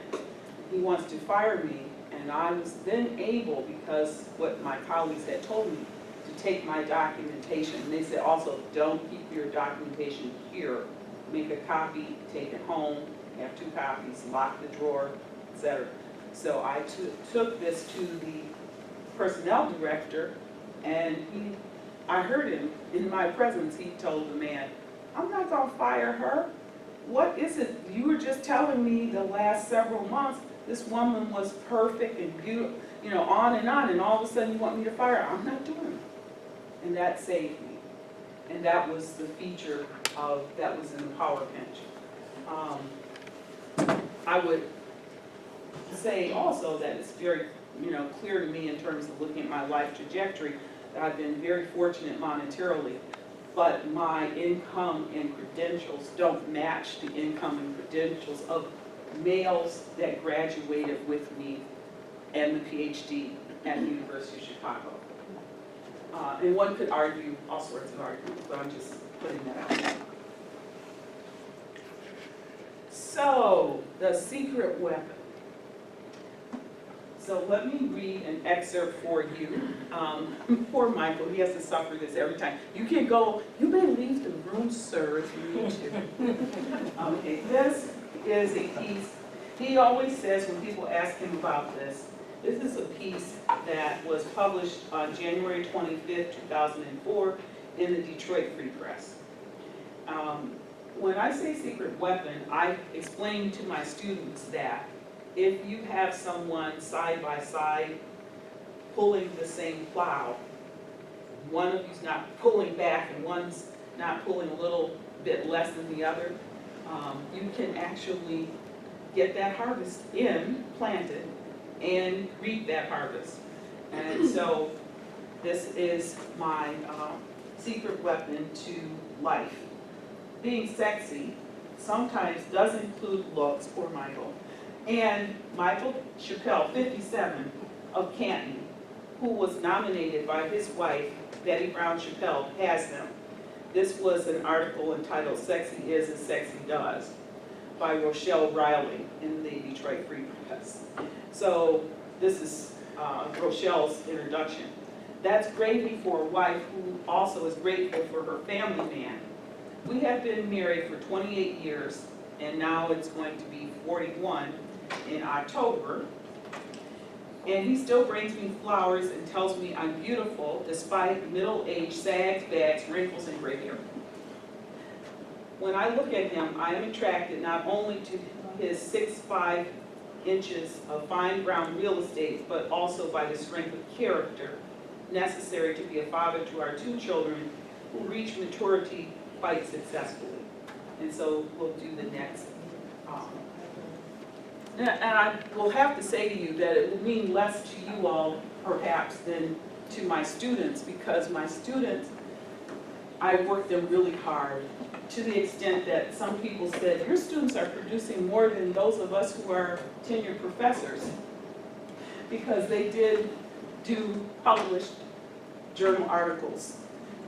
He wants to fire me, and I was then able, because what my colleagues had told me, to take my documentation. And they said also, don't keep your documentation here. Make a copy, take it home, have 2 copies, lock the drawer, etc. So I took this to the personnel director, and I heard him, in my presence, he told the man, I'm not gonna fire her. What is it? You were just telling me the last several months, this woman was perfect and beautiful, you know, on, and all of a sudden you want me to fire her. I'm not doing it. And that saved me. And that was the feature of, that was in the power pinch. I would say also that it's very, you know, clear to me in terms of looking at my life trajectory that I've been very fortunate monetarily, but my income and credentials don't match the income and credentials of males that graduated with me and the PhD at the University of Chicago. And one could argue all sorts of arguments, but I'm just putting that out there. So, the secret weapon. So let me read an excerpt for you. Poor Michael, he has to suffer this every time. You can go, you may leave the room, sir, if you need to. Okay, this is a piece, he always says when people ask him about this, this is a piece that was published on January 25th, 2004 in the Detroit Free Press. When I say secret weapon, I explain to my students that if you have someone side by side pulling the same plow, one of you's not pulling back and one's not pulling a little bit less than the other, you can actually get that harvest planted and reap that harvest. And so this is my secret weapon to life. Being sexy sometimes does include looks, poor Michael. And Michael Chappell, 57, of Canton, who was nominated by his wife, Betty Brown-Chappell, has them. This was an article entitled "Sexy Is as Sexy Does" by Rochelle Riley in the Detroit Free Press. So this is Rochelle's introduction. That's gravy for a wife who also is grateful for her family man. We have been married for 28 years, and now it's going to be 41 in October. And he still brings me flowers and tells me I'm beautiful despite middle-age sags, bags, wrinkles, and gray hair. When I look at him, I am attracted not only to his 6'5" of fine brown real estate, but also by the strength of character necessary to be a father to our 2 children who reach maturity quite successfully. And so we'll do the next. And I will have to say to you that it will mean less to you all, perhaps, than to my students, because my students, I work them really hard, to the extent that some people said, your students are producing more than those of us who are tenured professors, because they did do published journal articles,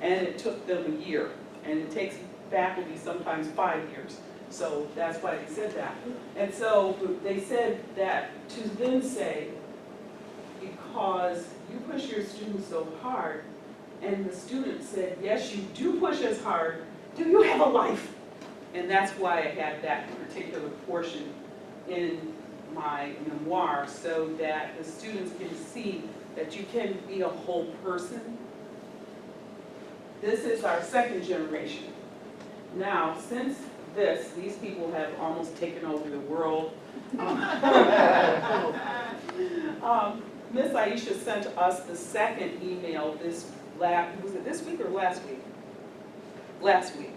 and it took them a year, and it takes faculty sometimes 5 years. So that's why they said that. And so they said that to then say, because you push your students so hard, and the student said, yes, you do push us hard, do you have a life? And that's why I had that particular portion in my memoir, so that the students can see that you can be a whole person. This is our second generation. Now, since these people have almost taken over the world. Miss Aisha sent us the second email was it this week or last week? Last week,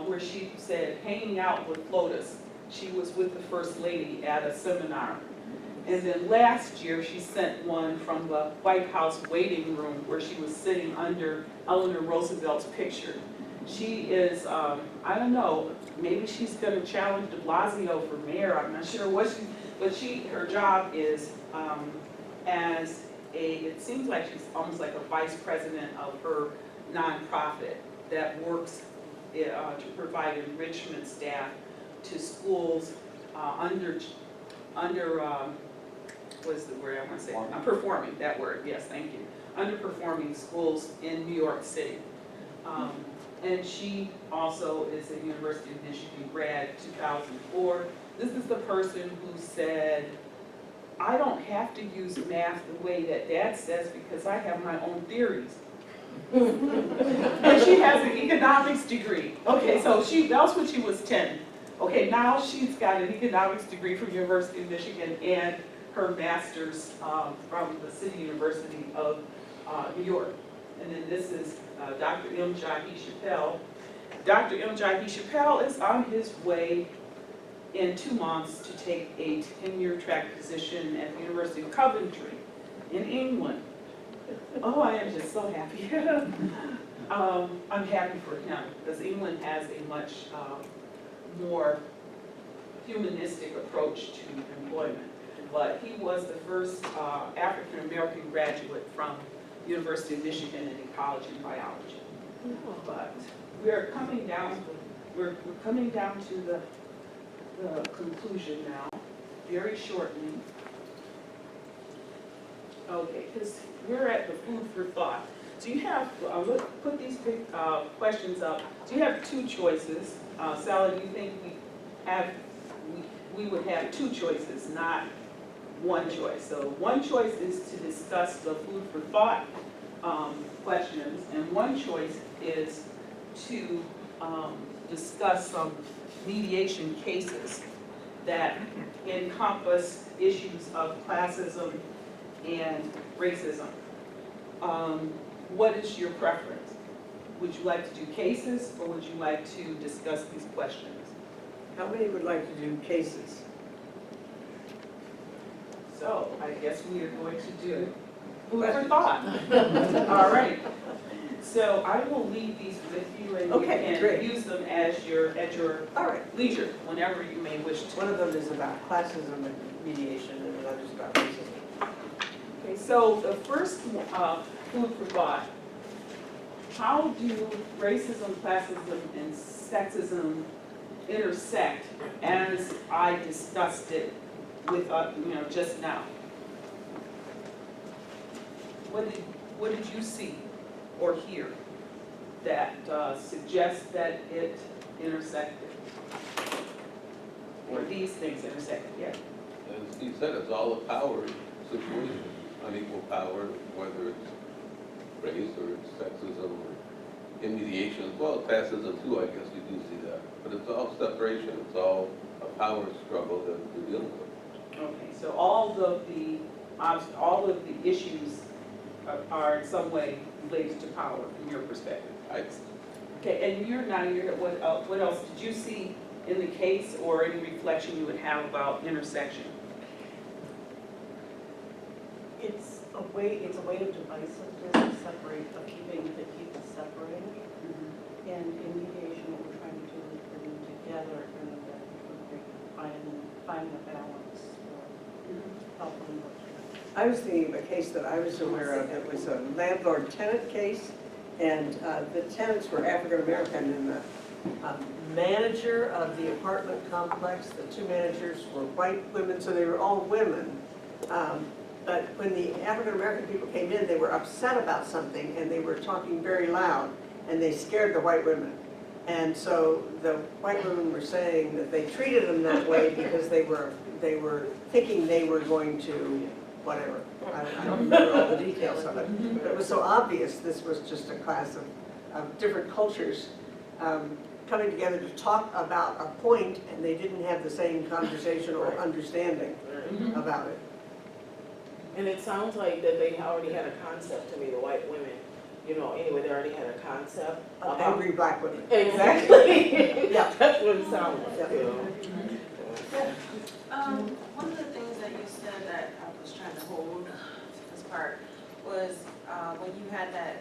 where she said, hanging out with Lotus. She was with the First Lady at a seminar. And then last year, she sent one from the White House waiting room where she was sitting under Eleanor Roosevelt's picture. She is, I don't know, maybe she's going to challenge de Blasio for mayor. I'm not sure what but her job is it seems like she's almost like a vice president of her nonprofit that works to provide enrichment staff to schools what is the word I want to say? Performing, that word, yes, thank you. Underperforming schools in New York City. And she also is a University of Michigan grad, 2004. This is the person who said, I don't have to use math the way that Dad says because I have my own theories. And she has an economics degree. Okay, so that was when she was 10. Okay, now she's got an economics degree from University of Michigan and her master's from the City University of New York. And then this is Dr. M. Jahi Chappell. Dr. M. Jahi Chappell is on his way in 2 months to take a tenure-track position at the University of Coventry in England. Oh, I am just so happy. I'm happy for him because England has a much more humanistic approach to employment. But he was the first African-American graduate from University of Michigan in ecology and biology. But we're coming down to the conclusion now, very shortly. Okay, because we're at the food for thought. So you have, put these questions up. So you have two choices. Sally, do you think we would have two choices, not one choice? So one choice is to discuss the food for thought questions, and one choice is to discuss some mediation cases that encompass issues of classism and racism. What is your preference? Would you like to do cases, or would you like to discuss these questions? How many would like to do cases? So I guess we are going to do food for thought. All right. So I will leave these with you, and you Okay, great. can use them as at your All right. leisure, whenever you may wish to. One of them is about classism and mediation, and another is about racism. Okay, so the first food for thought. How do racism, classism, and sexism intersect as I discussed it with, just now? What did you see or hear that suggests that it intersected? Or these things intersected, yeah? As he said, it's all a power situation, unequal power, whether it's race or it's sexism or in mediation as well, classism too, I guess you do see that. But it's all separation, it's all a power struggle that we're dealing with. Okay, so all of the issues are in some way related to power from your perspective. Okay, and what else did you see in the case, or any reflection you would have about intersection? It's a way of divisiveness, of keeping the people separated. And in mediation, what we're trying to do is bring them together and finding a balance for helping them. I was thinking of a case that I was aware of. It was a landlord-tenant case, and the tenants were African-American, and the manager of the apartment complex, the two managers were white women, so they were all women. But when the African-American people came in, they were upset about something, and they were talking very loud, and they scared the white women. And so the white women were saying that they treated them that way because they were thinking they were going to whatever. I don't remember all the details of it. But it was so obvious this was just a class of different cultures coming together to talk about a point, and they didn't have the same conversation or understanding about it. And it sounds like that they already had a concept to me, the white women, anyway, they already had a concept. Of angry black women. Exactly. Yeah. That's what it sounds like, One of the things that you said that I was trying to hold this part was when you had that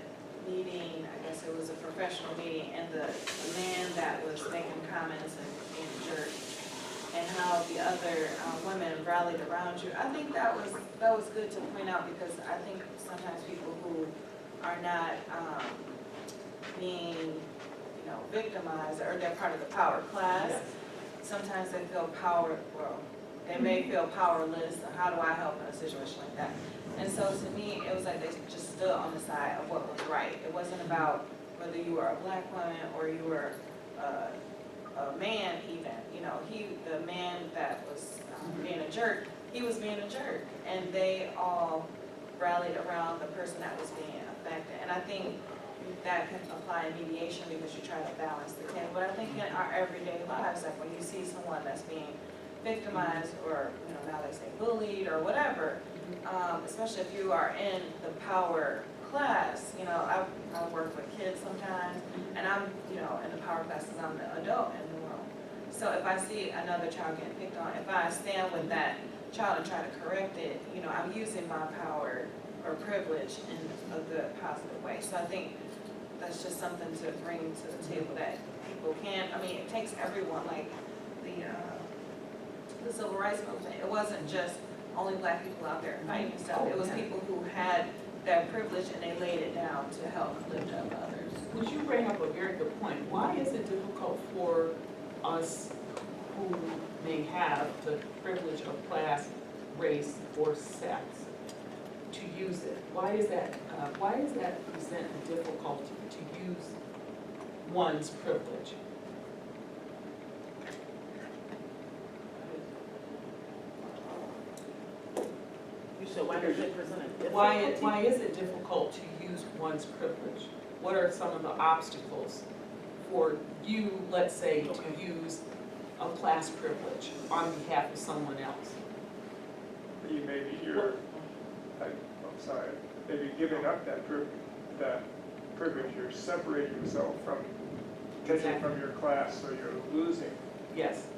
meeting, I guess it was a professional meeting, and the man that was making comments and being a jerk, and how the other women rallied around you. I think that was good to point out, because I think sometimes people who are not being victimized, or they're part of the power class, sometimes they feel they may feel powerless. How do I help in a situation like that? And so to me, it was like they just stood on the side of what was right. It wasn't about whether you were a black woman or you were a man even. The man that was being a jerk, he was being a jerk. And they all rallied around the person that was being affected. And I think that can apply in mediation, because you try to balance the two. But I think in our everyday lives, like when you see someone that's being victimized, or now they say bullied or whatever, especially if you are in the power class, I work with kids sometimes, and I'm in the power class because I'm the adult in the room. So if I see another child getting picked on, if I stand with that child and try to correct it, I'm using my power or privilege in a good, positive way. So I think that's just something to bring to the table, that people can, it takes everyone, like the civil rights movement. It wasn't just only black people out there fighting stuff. It was people who had that privilege, and they laid it down to help lift up others. Would you bring up a very good point? Why is it difficult for us who may have the privilege of class, race, or sex to use it? Why is that present a difficulty to use one's privilege? You said, why does it present a difficulty? Why is it difficult to use one's privilege? What are some of the obstacles for you, let's say, to use a class privilege on behalf of someone else? I'm sorry, maybe giving up that privilege, you're separating yourself from, taking from your class, so you're losing. Yes,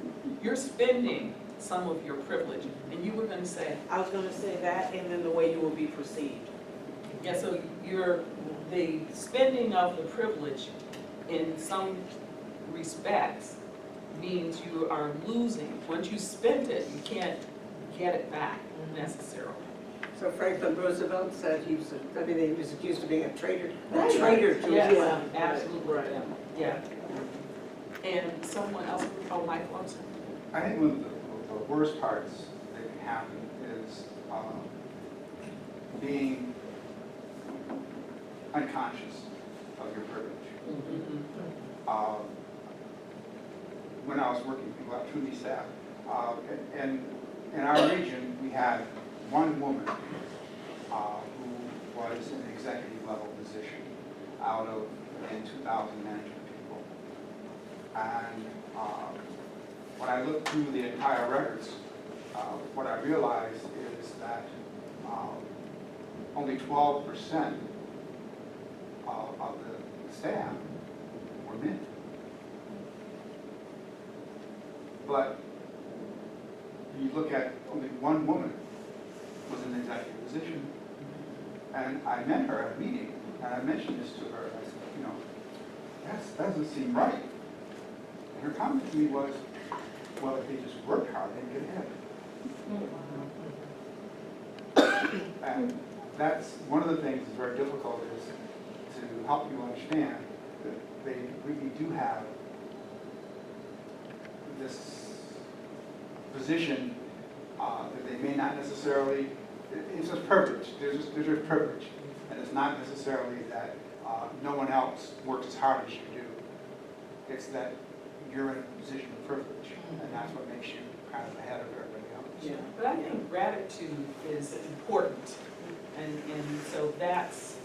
you're spending some of your privilege, and you were gonna say, I was gonna say that, and then the way you will be perceived. yeah, so the spending of the privilege in some respects means you are losing. Once you spent it, you can't get it back necessarily. So Franklin Roosevelt said he was accused of being a traitor, Right. a traitor to his Yes, land. absolutely, Right. yeah. And someone else, oh, Michael, I'm sorry. I think one of the worst parts that can happen is being unconscious of your privilege. When I was working with people at Trudy staff, and in our region, we had one woman who was in an executive level position out of, in 2,000 management people. And when I looked through the entire records, what I realized is that only 12% of the staff were men. But you look at only one woman was in an executive position. And I met her at a meeting, and I mentioned this to her, and I said, you know, that doesn't seem right. And her comment to me was, well, if they just worked hard, they'd get ahead. And that's one of the things that's very difficult is to help you understand that they really do have this position that they may not necessarily, it's just privilege, there's just privilege. And it's not necessarily that no one else works as hard as you do. It's that you're in a position of privilege, and that's what makes you kind of ahead of everybody else. Yeah, but I think gratitude is important, and so that's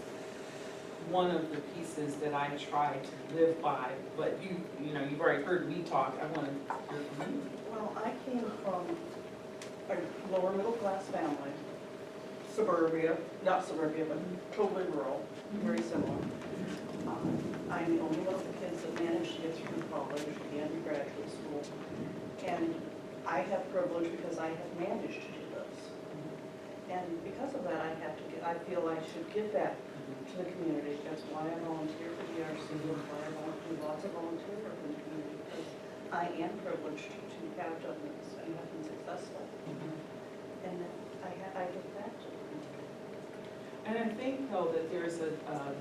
one of the pieces that I try to live by. But you've already heard me talk. I want to hear from you. Well, I came from a lower middle class family, suburbia, not suburbia, but totally rural, very similar. I'm the only one of the kids that managed to get through college and graduate school. And I have privilege because I have managed to do this. And because of that, I feel I should give back to the community. That's why I volunteer for the RC, that's why I want to do lots of volunteer work in the community, because I am privileged to have done this and have been successful. And I give back to them. And I think, though, that there's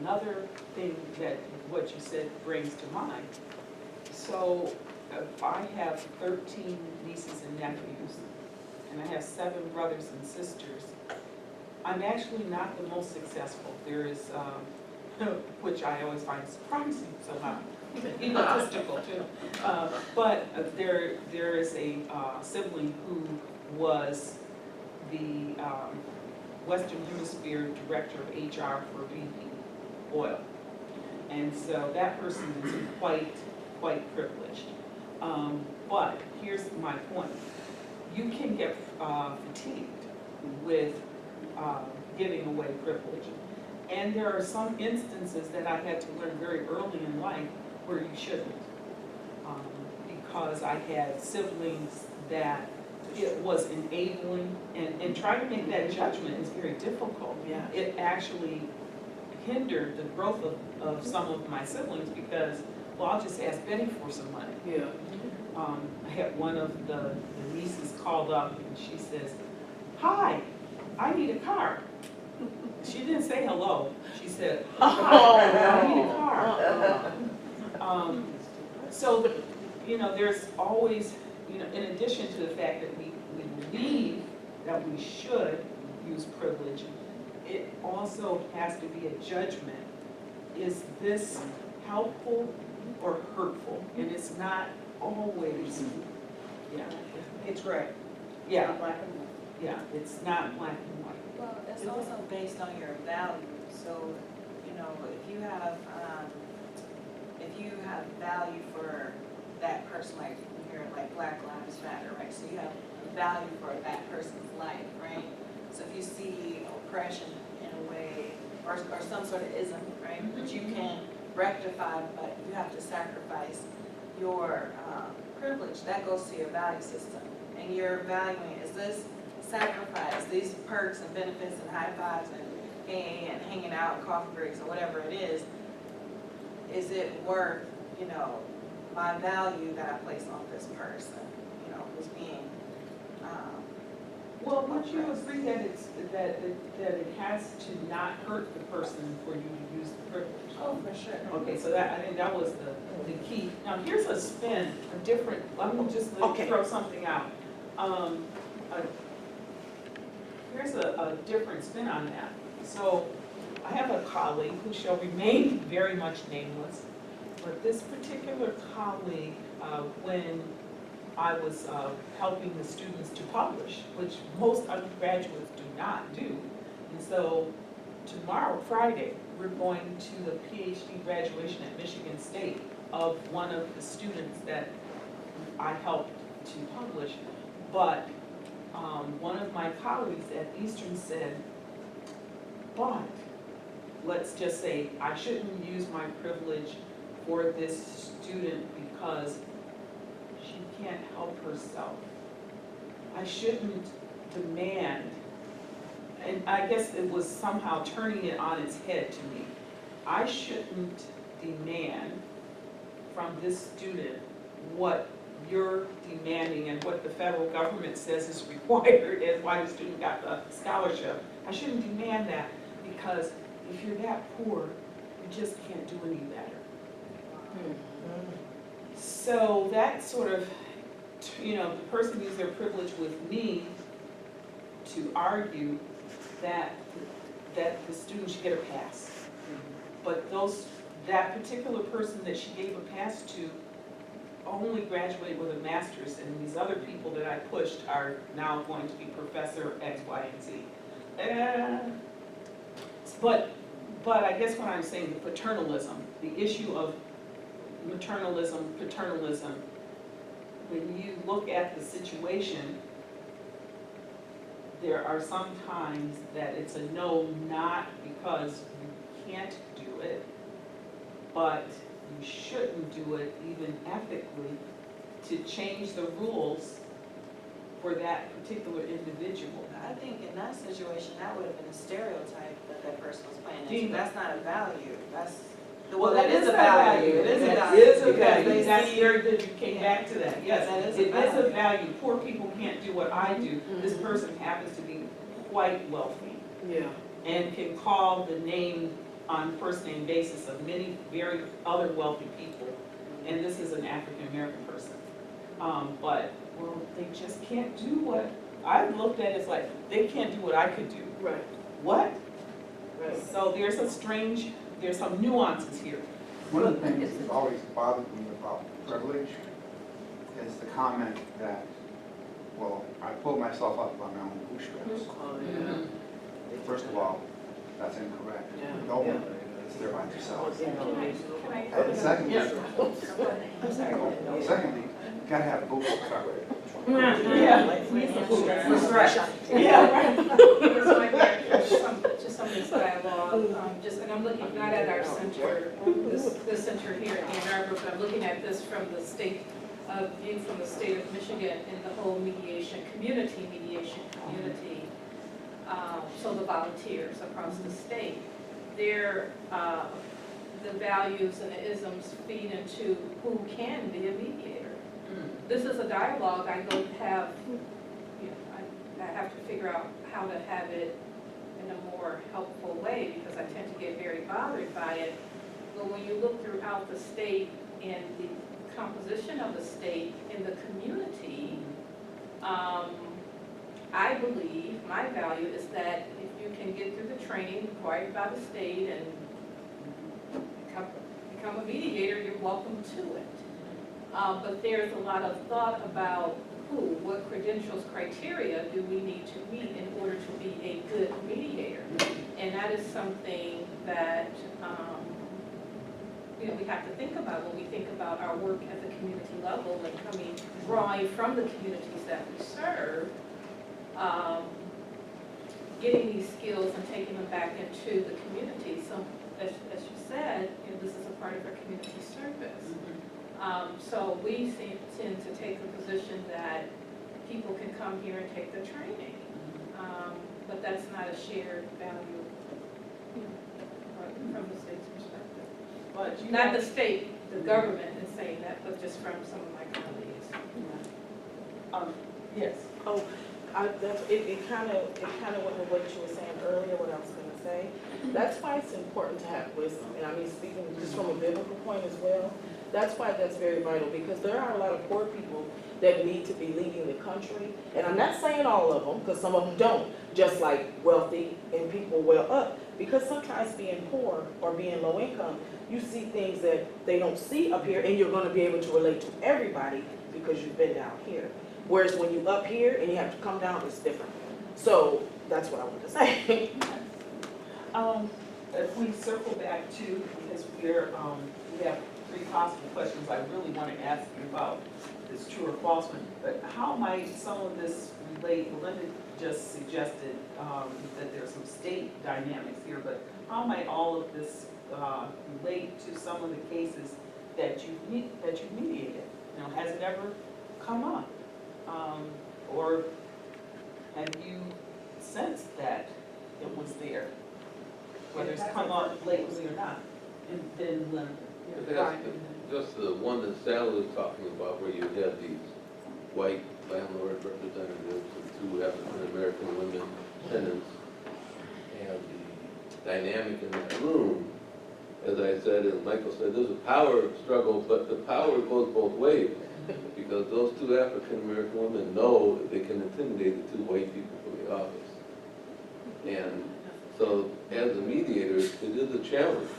another thing that what you said brings to mind. So I have 13 nieces and nephews, and I have 7 brothers and sisters. I'm actually not the most successful. There is, which I always find surprising, so I'm egotistical too. But there is a sibling who was the Western Hemisphere Director of HR for BP Oil. And so that person is quite privileged. But here's my point. You can get fatigued with giving away privilege. And there are some instances that I had to learn very early in life where you shouldn't. Because I had siblings that it was enabling, and trying to make that judgment is very difficult. Yeah. It actually hindered the growth of some of my siblings because, well, I'll just ask Betty for some money. Yeah. I had one of the nieces called up and she says, "Hi, I need a car." She didn't say hello. She said, "Hi, I need a car." So, there's always, in addition to the fact that we believe that we should use privilege, it also has to be a judgment. Is this helpful or hurtful? And it's not always, yeah, It's gray. yeah, Black and white. yeah, it's not black and white. Well, it's also based on your values, so, you know, if you have value for that person, like here, like Black Lives Matter, right? So you have a value for that person's life, right? So if you see oppression in a way, or some sort of ism, right, that you can rectify, but you have to sacrifice your privilege, that goes to your value system. And you're valuing, is this sacrifice, these perks and benefits and high fives and AA and hanging out, coffee breaks, or whatever it is it worth, you know, my value that I place on this person, you know, who's being, Well, would you agree that it's, that it has to not hurt the person for you to use the privilege? oh, for sure. Okay, so that, I think that was the key. Now, here's a spin, a different, let me just Okay. throw something out. Here's a different spin on that. So, I have a colleague who shall remain very much nameless, but this particular colleague, when I was helping the students to publish, which most undergraduates do not do. And so tomorrow, Friday, we're going to the PhD graduation at Michigan State of one of the students that I helped to publish. But one of my colleagues at Eastern said, but let's just say I shouldn't use my privilege for this student because she can't help herself. I shouldn't demand, and I guess it was somehow turning it on its head to me. I shouldn't demand from this student what you're demanding and what the federal government says is required as why the student got the scholarship. I shouldn't demand that because if you're that poor, you just can't do any better. So that sort of, you know, the person used their privilege with me to argue that the student should get a pass. But that particular person that she gave a pass to only graduated with a master's, and these other people that I pushed are now going to be Professor X, Y, and Z. But I guess what I'm saying, the paternalism, the issue of maternalism, paternalism, when you look at the situation, there are some times that it's a no, not because you can't do it, but you shouldn't do it even ethically to change the rules for that particular individual. I think in that situation, that would have been a stereotype that person was playing Dean. into. That's not a value, that's, Well, that is a value, it is a That value. is a because value, they that's see- very good, you came back to that, yes. That is a It is a value. value, poor people can't do what I do. This Mhm. person happens to be quite wealthy Yeah. and can call the name on first name basis of many very other wealthy people. And this is an African American person. But, well, they just can't do what, I looked at it as like, they can't do what I could do. Right, What? right. So there's some nuances here. One of the things that's always bothered me about privilege is the comment that, well, I pulled myself up by my own bootstraps. Oh, yeah. First of all, that's incorrect. Yeah. No one is there by themselves. Yeah. And secondly, I'm sorry. secondly, you gotta have both covered. Yeah. To some of this dialogue, and I'm looking not at our center, this center here in Ann Arbor, but I'm looking at this from the state, view from the state of Michigan and the whole mediation community. So the volunteers across the state, the values and the isms feed into who can be a mediator. This is a dialogue I don't have, you know, I have to figure out how to have it in a more helpful way because I tend to get very bothered by it. But when you look throughout the state and the composition of the state in the community, I believe my value is that if you can get through the training required by the state and become a mediator, you're welcome to it. But there's a lot of thought about what credentials, criteria do we need to meet in order to be a good mediator? And that is something that, we have to think about when we think about our work at the community level and drawing from the communities that we serve, getting these skills and taking them back into the community. So, as you said, this is a part of our community service. So we tend to take the position that people can come here and take the training, but that's not a shared value from the state's perspective. But you Not have- the state, the government is saying that, but just from some of my colleagues. Yes. Oh, it kind of went with what you were saying earlier, what I was going to say. That's why it's important to have wisdom. And I mean, speaking just from a biblical point as well, that's why that's very vital, because there are a lot of poor people that need to be leading the country. And I'm not saying all of them, because some of them don't, just like wealthy and people well up. Because sometimes being poor or being low income, you see things that they don't see up here, and you're going to be able to relate to everybody because you've been down here. Whereas when you up here and you have to come down, it's different. So that's what I want to say. If we circle back to, because we have 3 possible questions I really want to ask you about this true or false one, but how might some of this relate? Belinda just suggested that there's some state dynamics here, but how might all of this relate to some of the cases that you've mediated? Has it ever come up? Or have you sensed that it was there? Whether it's come up lately or not? And then Just the one that Sally was talking about, where you had these white landlord representatives and 2 African-American women tenants, and the dynamic in that room, as I said, and Michael said, there's a power struggle, but the power goes both ways, because those 2 African-American women know that they can intimidate the 2 white people from the office. And so, as a mediator, it is a challenge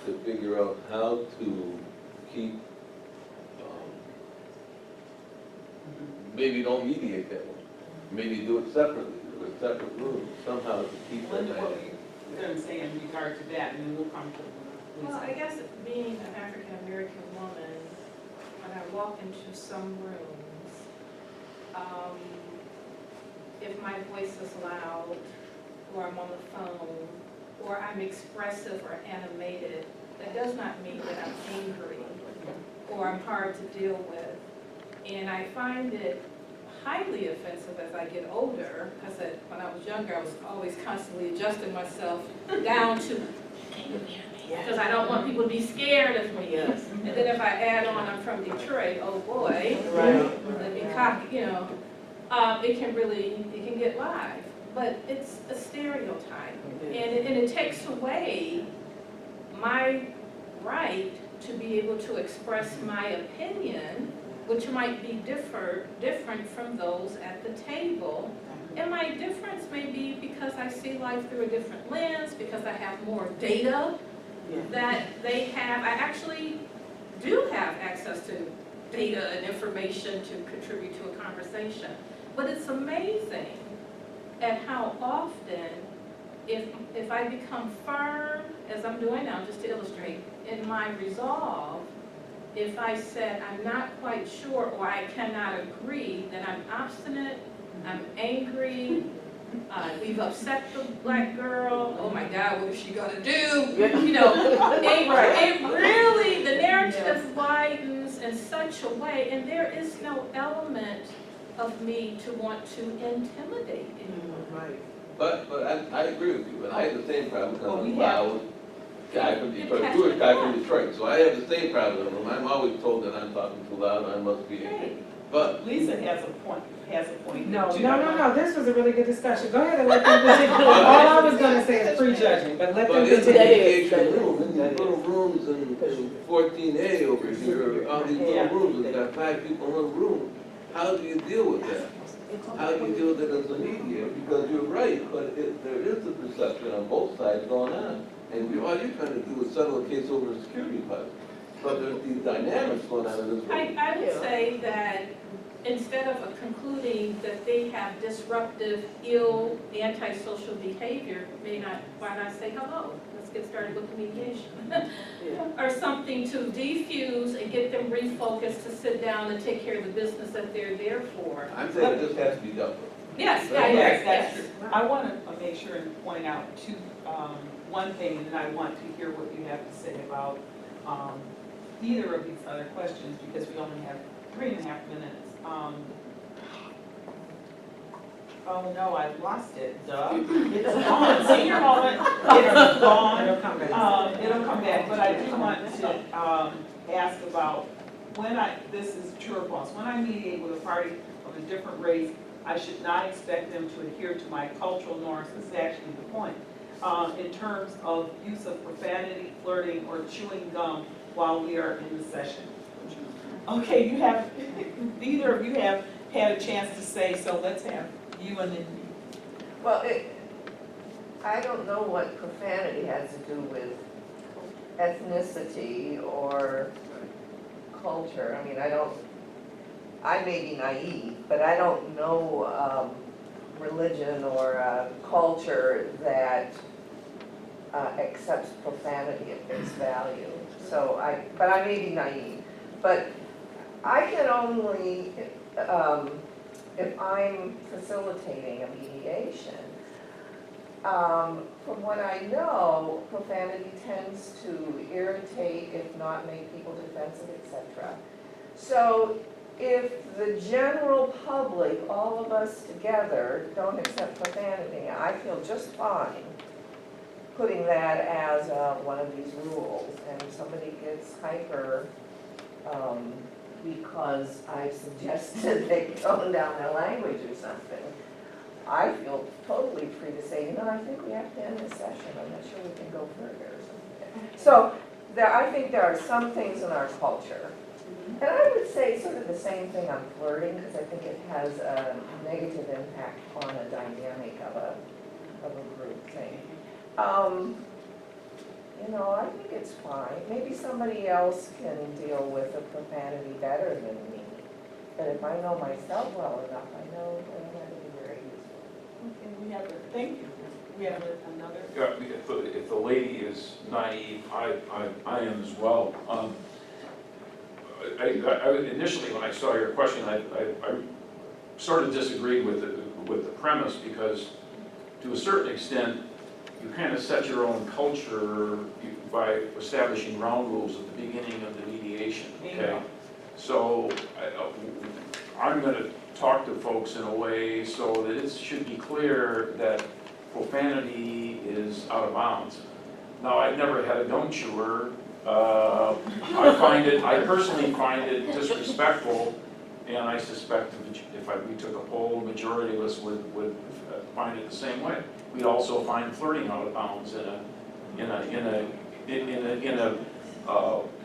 to figure out how to keep, maybe don't mediate that way. Maybe do it separately, or in separate rooms, somehow to keep that Linda, what dynamic. were you going to say in regard to that, and then we'll come to Well, Lisa. I guess being an African-American woman, when I walk into some rooms, if my voice is loud, or I'm on the phone, or I'm expressive or animated, that does not mean that I'm angry or I'm hard to deal with. And I find it highly offensive as I get older. I said, when I was younger, I was always constantly adjusting myself down to, can you hear me? Because I don't want people to be scared of me. Yes. And then if I add on, I'm from Detroit, oh boy, Right. let me cocky, it can get live. But it's a stereotype, and it takes away my right to be able to express my opinion, which might be different from those at the table. And my difference may be because I see life through a different lens, because I have more data that they have. I actually do have access to data and information to contribute to a conversation. But it's amazing at how often, if I become firm, as I'm doing now, just to illustrate, in my resolve, if I said I'm not quite sure or I cannot agree, then I'm obstinate, I'm angry, we've upset the black girl, oh my God, what is she gonna do? It really, the narrative widens in such a way, and there is no element of me to want to intimidate anyone. Right. But I agree with you, and I have the same problem because Well, I'm we a have- loud guy from Detroit, Jewish guy from Detroit, so I have the same problem. I'm always told that I'm talking too loud and I must be angry. But Lisa has a point. No, this was a really good discussion. Go ahead and let them continue. All I was gonna say is prejudging, but let them in the continue. mediation room, in these little rooms in 14A over here, all these little rooms, and got 5 people in a room, how do you deal with that? how you deal with it as a mediator, because you're right, but there is a perception on both sides going on. And all you're trying to do is settle a case over a security deposit. But there's these dynamics going on in this room. I would say that instead of concluding that they have disruptive, ill, antisocial behavior, why not say hello? Let's get started with the mediation. Or something to defuse and get them refocused to sit down and take care of the business that they're there for. I'm saying it just has to be dealt with. Yes, Yes, that's yes. true. I want to make sure and point out one thing, and then I want to hear what you have to say about either of these other questions, because we only have 3.5 minutes. Oh no, I lost it, duh. It's gone, senior moment, it's gone. It'll come back. It'll come back, but I do want to ask about this is true or false, when I mediate with a party of a different race, I should not expect them to adhere to my cultural norms. This is actually the point. In terms of use of profanity, flirting, or chewing gum while we are in the session. Okay, neither of you have had a chance to say, so let's have you and then me. Well, I don't know what profanity has to do with ethnicity or culture. I mean, I may be naive, but I don't know religion or culture that accepts profanity at face value. So but I may be naive. But I can only, if I'm facilitating a mediation, from what I know, profanity tends to irritate, if not make people defensive, etc. So if the general public, all of us together, don't accept profanity, I feel just fine putting that as one of these rules. And if somebody gets hyper because I suggested they tone down their language or something, I feel totally free to say, I think we have to end this session. I'm not sure we can go further or something. So I think there are some things in our culture. And I would say sort of the same thing on flirting, because I think it has a negative impact on a dynamic of a group thing. I think it's fine. Maybe somebody else can deal with the profanity better than me. But if I know myself well enough, I know that would be very useful. Okay, thank you. We have another. Yeah, if the lady is naive, I am as well. I initially, when I saw your question, I sort of disagreed with the premise, because to a certain extent, you kind of set your own culture by establishing ground rules at the beginning of the mediation, okay? So I'm going to talk to folks in a way so that it should be clear that profanity is out of bounds. Now, I've never had a gum chewer. I personally find it disrespectful, and I suspect if we took a poll, the majority of us would find it the same way. We'd also find flirting out of bounds in a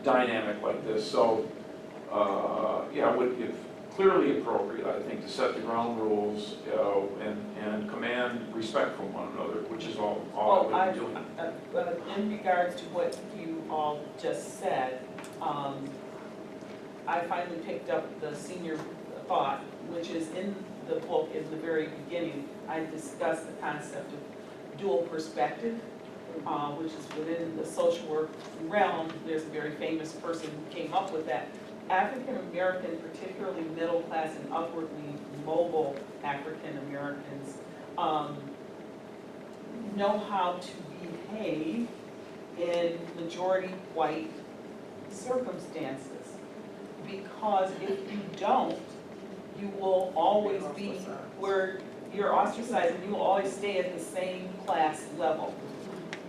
dynamic like this. So, yeah, it would be clearly appropriate, I think, to set the ground rules and command respect from one another, which is all I would be doing. In regards to what you all just said, I finally picked up the senior thought, which is in the book in the very beginning. I discussed the concept of dual perspective, which is within the social work realm. There's a very famous person who came up with that. African American, particularly middle class and upwardly mobile African Americans, know how to behave in majority white circumstances. Because if you don't, you will always be where you're ostracized, and you will always stay at the same class level.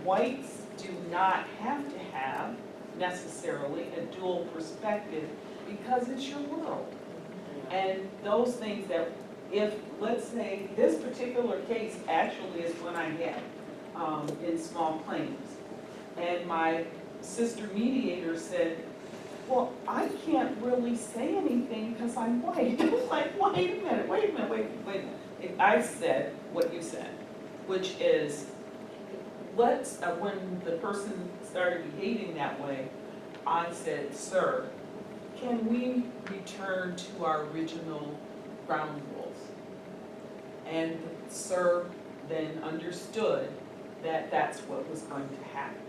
Whites do not have to have necessarily a dual perspective, because it's your world. And those things that, if, let's say, this particular case actually is one I had in Small Claims. And my sister mediator said, well, I can't really say anything because I'm white. It was like, wait a minute. I said what you said, which is, when the person started behaving that way, I said, sir, can we return to our original ground rules? And the sir then understood that that's what was going to happen.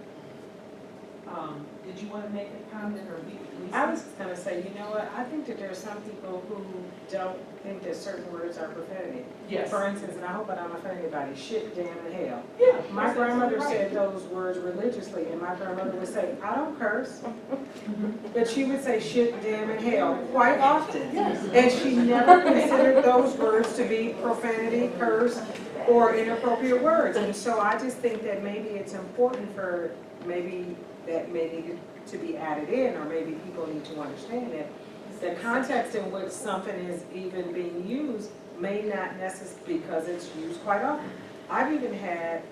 Did you want to make a comment or Lisa? I was just gonna say, you know what, I think that there are some people who don't think that certain words are profanity. Yes. For instance, and I hope I don't offend anybody, shit, damn, and hell. Yeah. My grandmother right. said those words religiously, and my grandmother would say, I don't curse. But she would say shit, damn, and hell quite often. Yes. And she never considered those words to be profanity, curse, or inappropriate words. And so I just think that maybe it's important for that may need to be added in, or maybe people need to understand that the context in which something is even being used may not necessarily, because it's used quite often. I've even had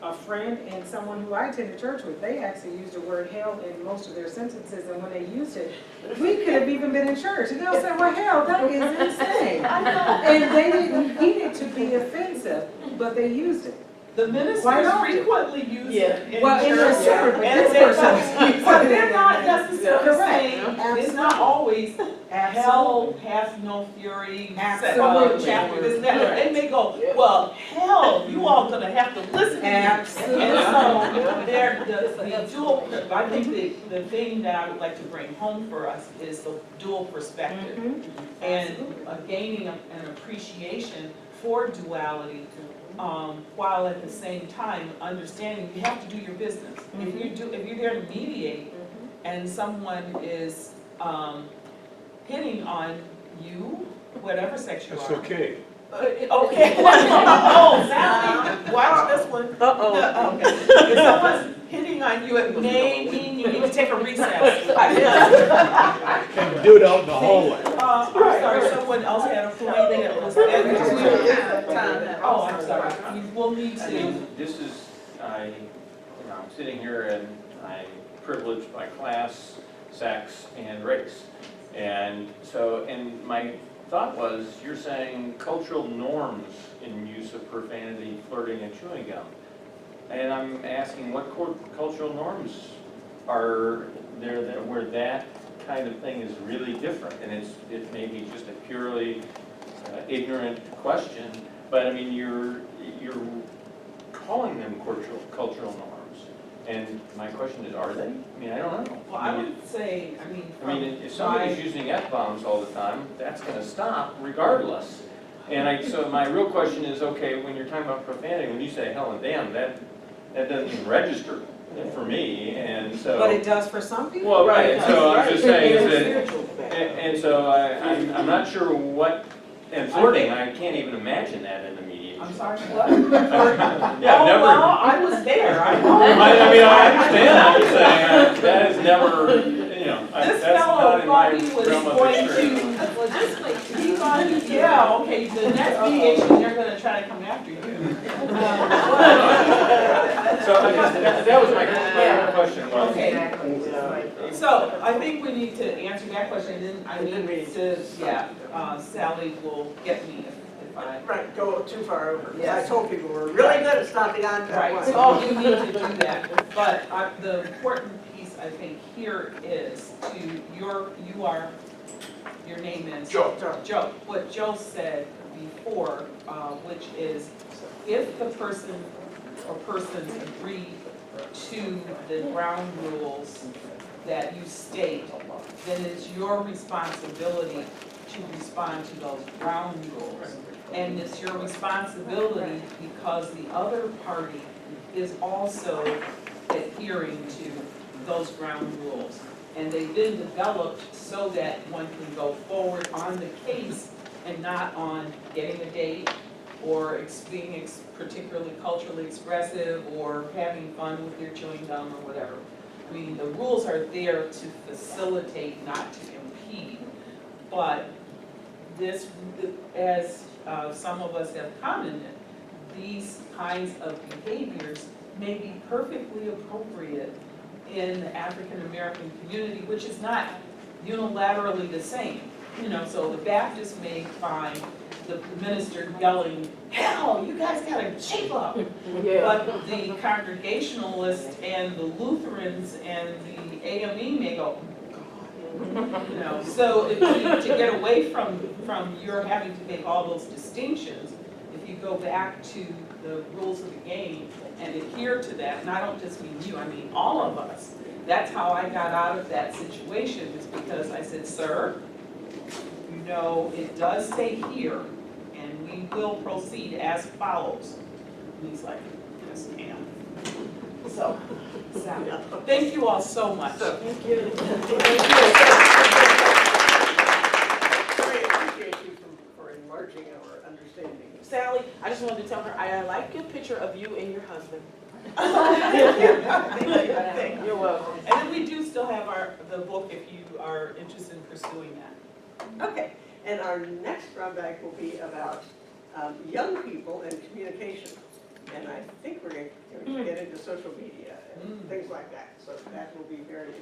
a friend and someone who I attended church with, they actually used the word hell in most of their sentences, and when they used it, we could have even been in church, and they'll say, well, hell, that is insane. And they didn't mean it to be offensive, but they used it. The ministers Why not? frequently use it in Well, in church. their separate, but And this they- person. But they're not necessarily Correct. saying, it's not always hell hath no fury, Absolutely. chapter this, that. They may go, well, hell, you all gonna have to listen to me. Absolutely. And so, the dual, I think the thing that I would like to bring home for us is the dual perspective. Mhm. And gaining an appreciation for duality, while at the same time understanding you have to do your business. If you're there to mediate and someone is hitting on you, whatever sex you are. That's okay. Okay. Oh, Sally, watch this one. Okay. If someone's hitting on you, it may mean you need to take a recess. Can do it out in the hallway. I'm sorry, someone else had a point that was. Oh, I'm sorry. We'll need I to. mean, this is, I'm sitting here and I'm privileged by class, sex, and race. And so, and my thought was, you're saying cultural norms in use of profanity, flirting, and chewing gum. And I'm asking what cultural norms are there that where that kind of thing is really different? And it may be just a purely ignorant question, but I mean, you're calling them cultural norms. And my question is, are they? I mean, I don't know. Well, I would say, If somebody's using F-bombs all the time, that's gonna stop regardless. And so my real question is, okay, when you're talking about profanity, when you say hell and damn, that doesn't even register for me, and so. But it does for some people. Well, right, and so I'm just saying is Spiritual that, and so I'm not sure what, and flirting, I can't even imagine that in the mediation. I'm sorry, what? Yeah, I've never. Well, I was there, I know. I mean, I understand, I'm just saying, that is never, This that's fellow not in my thought he was realm of going experience. to, he thought, yeah, okay, the next mediation, they're gonna try to come after you. So that was my question, was. Okay. So I think we need to answer that question, and then I need to, Sally will get me if I. Right, go too far over. 'Cause I Yes. told people we're really good at stopping on that Right, one. so you need to do that, but the important piece, I think, here is your name is? Joe. Joe, what Joe said before, which is, if the person or persons agree to the ground rules that you state, then it's your responsibility to respond to those ground rules. And it's your responsibility because the other party is also adhering to those ground rules. And they've been developed so that one can go forward on the case and not on getting a date or being particularly culturally expressive or having fun with your chewing gum or whatever. I mean, the rules are there to facilitate, not to impede. But this, as some of us have commented, these kinds of behaviors may be perfectly appropriate in the African-American community, which is not unilaterally the same. You know, so the Baptists may find the minister yelling, hell, you guys gotta shape up. Yeah. But the Congregationalists and the Lutherans and the AME may go, you know, so if to get away from your having to make all those distinctions, if you go back to the rules of the game and adhere to that, and I don't just mean you, I mean all of us, that's how I got out of that situation, is because I said, sir, you know, it does say here, and we will proceed as follows. And he's like, yes, ma'am. So, thank you all so much. Thank you. Very appreciate you for enlarging our understanding. Sally, I just wanted to tell her, I like your picture of you and your husband. Thank you. You're welcome. And then we do still have the book if you are interested in pursuing that. Okay, and our next drawback will be about young people and communication. And I think we're going to get into social media and things like that. So that will be very